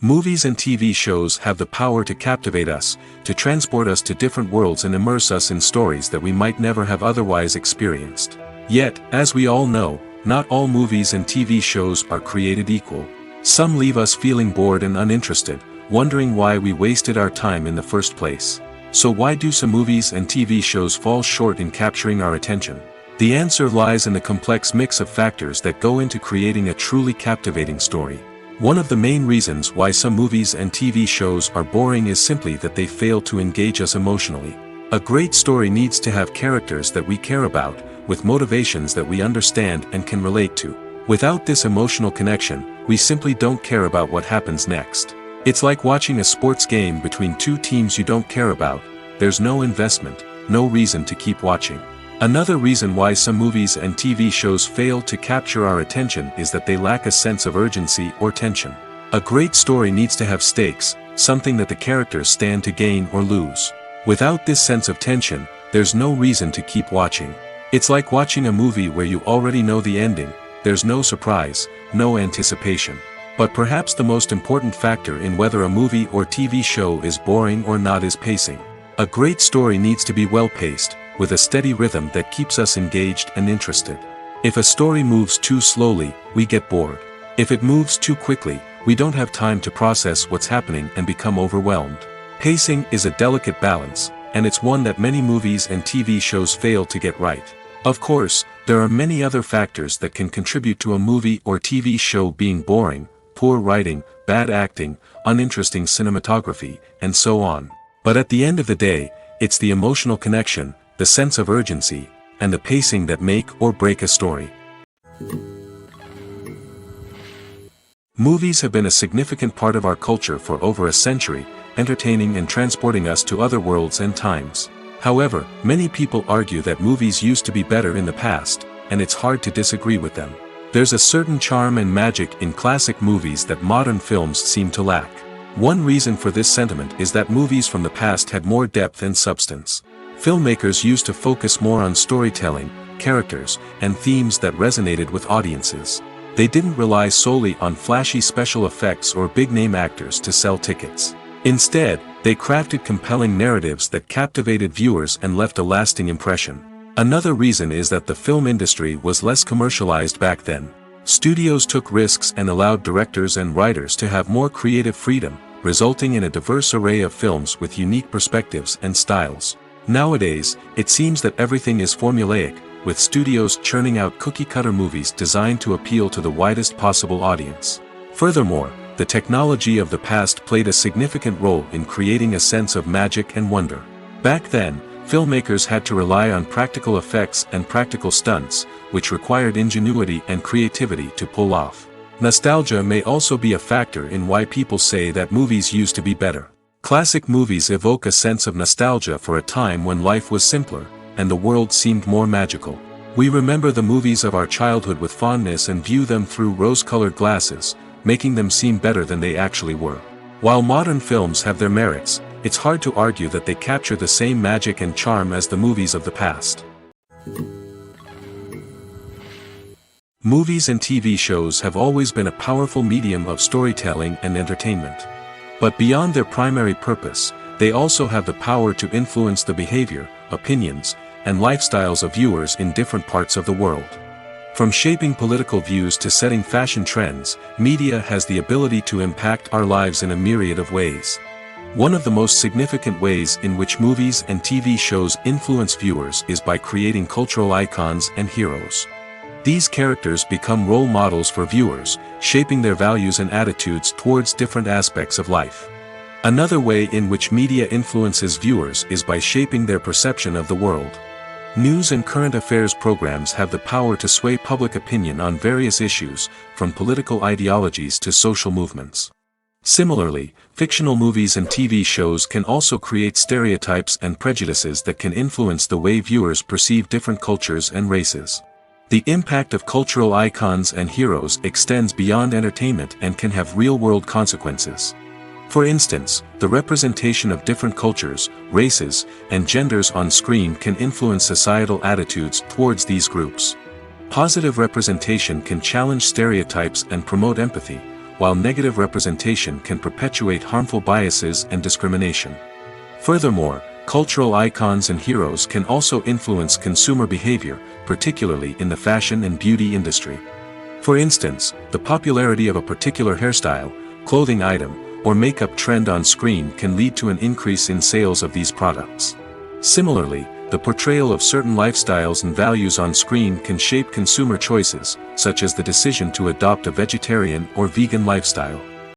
Movies and TV shows have the power to captivate us, to transport us to different worlds and immerse us in stories that we might never have otherwise experienced. Yet, as we all know, not all movies and TV shows are created equal. Some leave us feeling bored and uninterested, wondering why we wasted our time in the first place. So why do some movies and TV shows fall short in capturing our attention? The answer lies in the complex mix of factors that go into creating a truly captivating story. One of the main reasons why some movies and TV shows are boring is simply that they fail to engage us emotionally. A great story needs to have characters that we care about, with motivations that we understand and can relate to. Without this emotional connection, we simply don't care about what happens next. It's like watching a sports game between two teams you don't care about. There's no investment, no reason to keep watching. Another reason why some movies and TV shows fail to capture our attention is that they lack a sense of urgency or tension. A great story needs to have stakes, something that the characters stand to gain or lose. Without this sense of tension, there's no reason to keep watching. It's like watching a movie where you already know the ending. There's no surprise, no anticipation. But perhaps the most important factor in whether a movie or TV show is boring or not is pacing. A great story needs to be well-paced, with a steady rhythm that keeps us engaged and interested. If a story moves too slowly, we get bored. If it moves too quickly, we don't have time to process what's happening and become overwhelmed. Pacing is a delicate balance, and it's one that many movies and TV shows fail to get right. Of course, there are many other factors that can contribute to a movie or TV show being boring: poor writing, bad acting, uninteresting cinematography, and so on. But at the end of the day, it's the emotional connection, the sense of urgency, and the pacing that make or break a story. Movies have been a significant part of our culture for over a century, entertaining and transporting us to other worlds and times. However, many people argue that movies used to be better in the past, and it's hard to disagree with them. There's a certain charm and magic in classic movies that modern films seem to lack. One reason for this sentiment is that movies from the past had more depth and substance. Filmmakers used to focus more on storytelling, characters, and themes that resonated with audiences. They didn't rely solely on flashy special effects or big-name actors to sell tickets. Instead, they crafted compelling narratives that captivated viewers and left a lasting impression. Another reason is that the film industry was less commercialized back then. Studios took risks and allowed directors and writers to have more creative freedom, resulting in a diverse array of films with unique perspectives and styles. Nowadays, it seems that everything is formulaic, with studios churning out cookie-cutter movies designed to appeal to the widest possible audience. Furthermore, the technology of the past played a significant role in creating a sense of magic and wonder. Back then, filmmakers had to rely on practical effects and practical stunts, which required ingenuity and creativity to pull off. Nostalgia may also be a factor in why people say that movies used to be better. Classic movies evoke a sense of nostalgia for a time when life was simpler, and the world seemed more magical. We remember the movies of our childhood with fondness and view them through rose-colored glasses, making them seem better than they actually were. While modern films have their merits, it's hard to argue that they capture the same magic and charm as the movies of the past. Movies and TV shows have always been a powerful medium of storytelling and entertainment. But beyond their primary purpose, they also have the power to influence the behavior, opinions, and lifestyles of viewers in different parts of the world. From shaping political views to setting fashion trends, media has the ability to impact our lives in a myriad of ways. One of the most significant ways in which movies and TV shows influence viewers is by creating cultural icons and heroes. These characters become role models for viewers, shaping their values and attitudes towards different aspects of life. Another way in which media influences viewers is by shaping their perception of the world. News and current affairs programs have the power to sway public opinion on various issues, from political ideologies to social movements. Similarly, fictional movies and TV shows can also create stereotypes and prejudices that can influence the way viewers perceive different cultures and races. The impact of cultural icons and heroes extends beyond entertainment and can have real-world consequences. For instance, the representation of different cultures, races, and genders on screen can influence societal attitudes towards these groups. Positive representation can challenge stereotypes and promote empathy, while negative representation can perpetuate harmful biases and discrimination. Furthermore, cultural icons and heroes can also influence consumer behavior, particularly in the fashion and beauty industry. For instance, the popularity of a particular hairstyle, clothing item, or makeup trend on screen can lead to an increase in sales of these products. Similarly, the portrayal of certain lifestyles and values on screen can shape consumer choices, such as the decision to adopt a vegetarian or vegan lifestyle.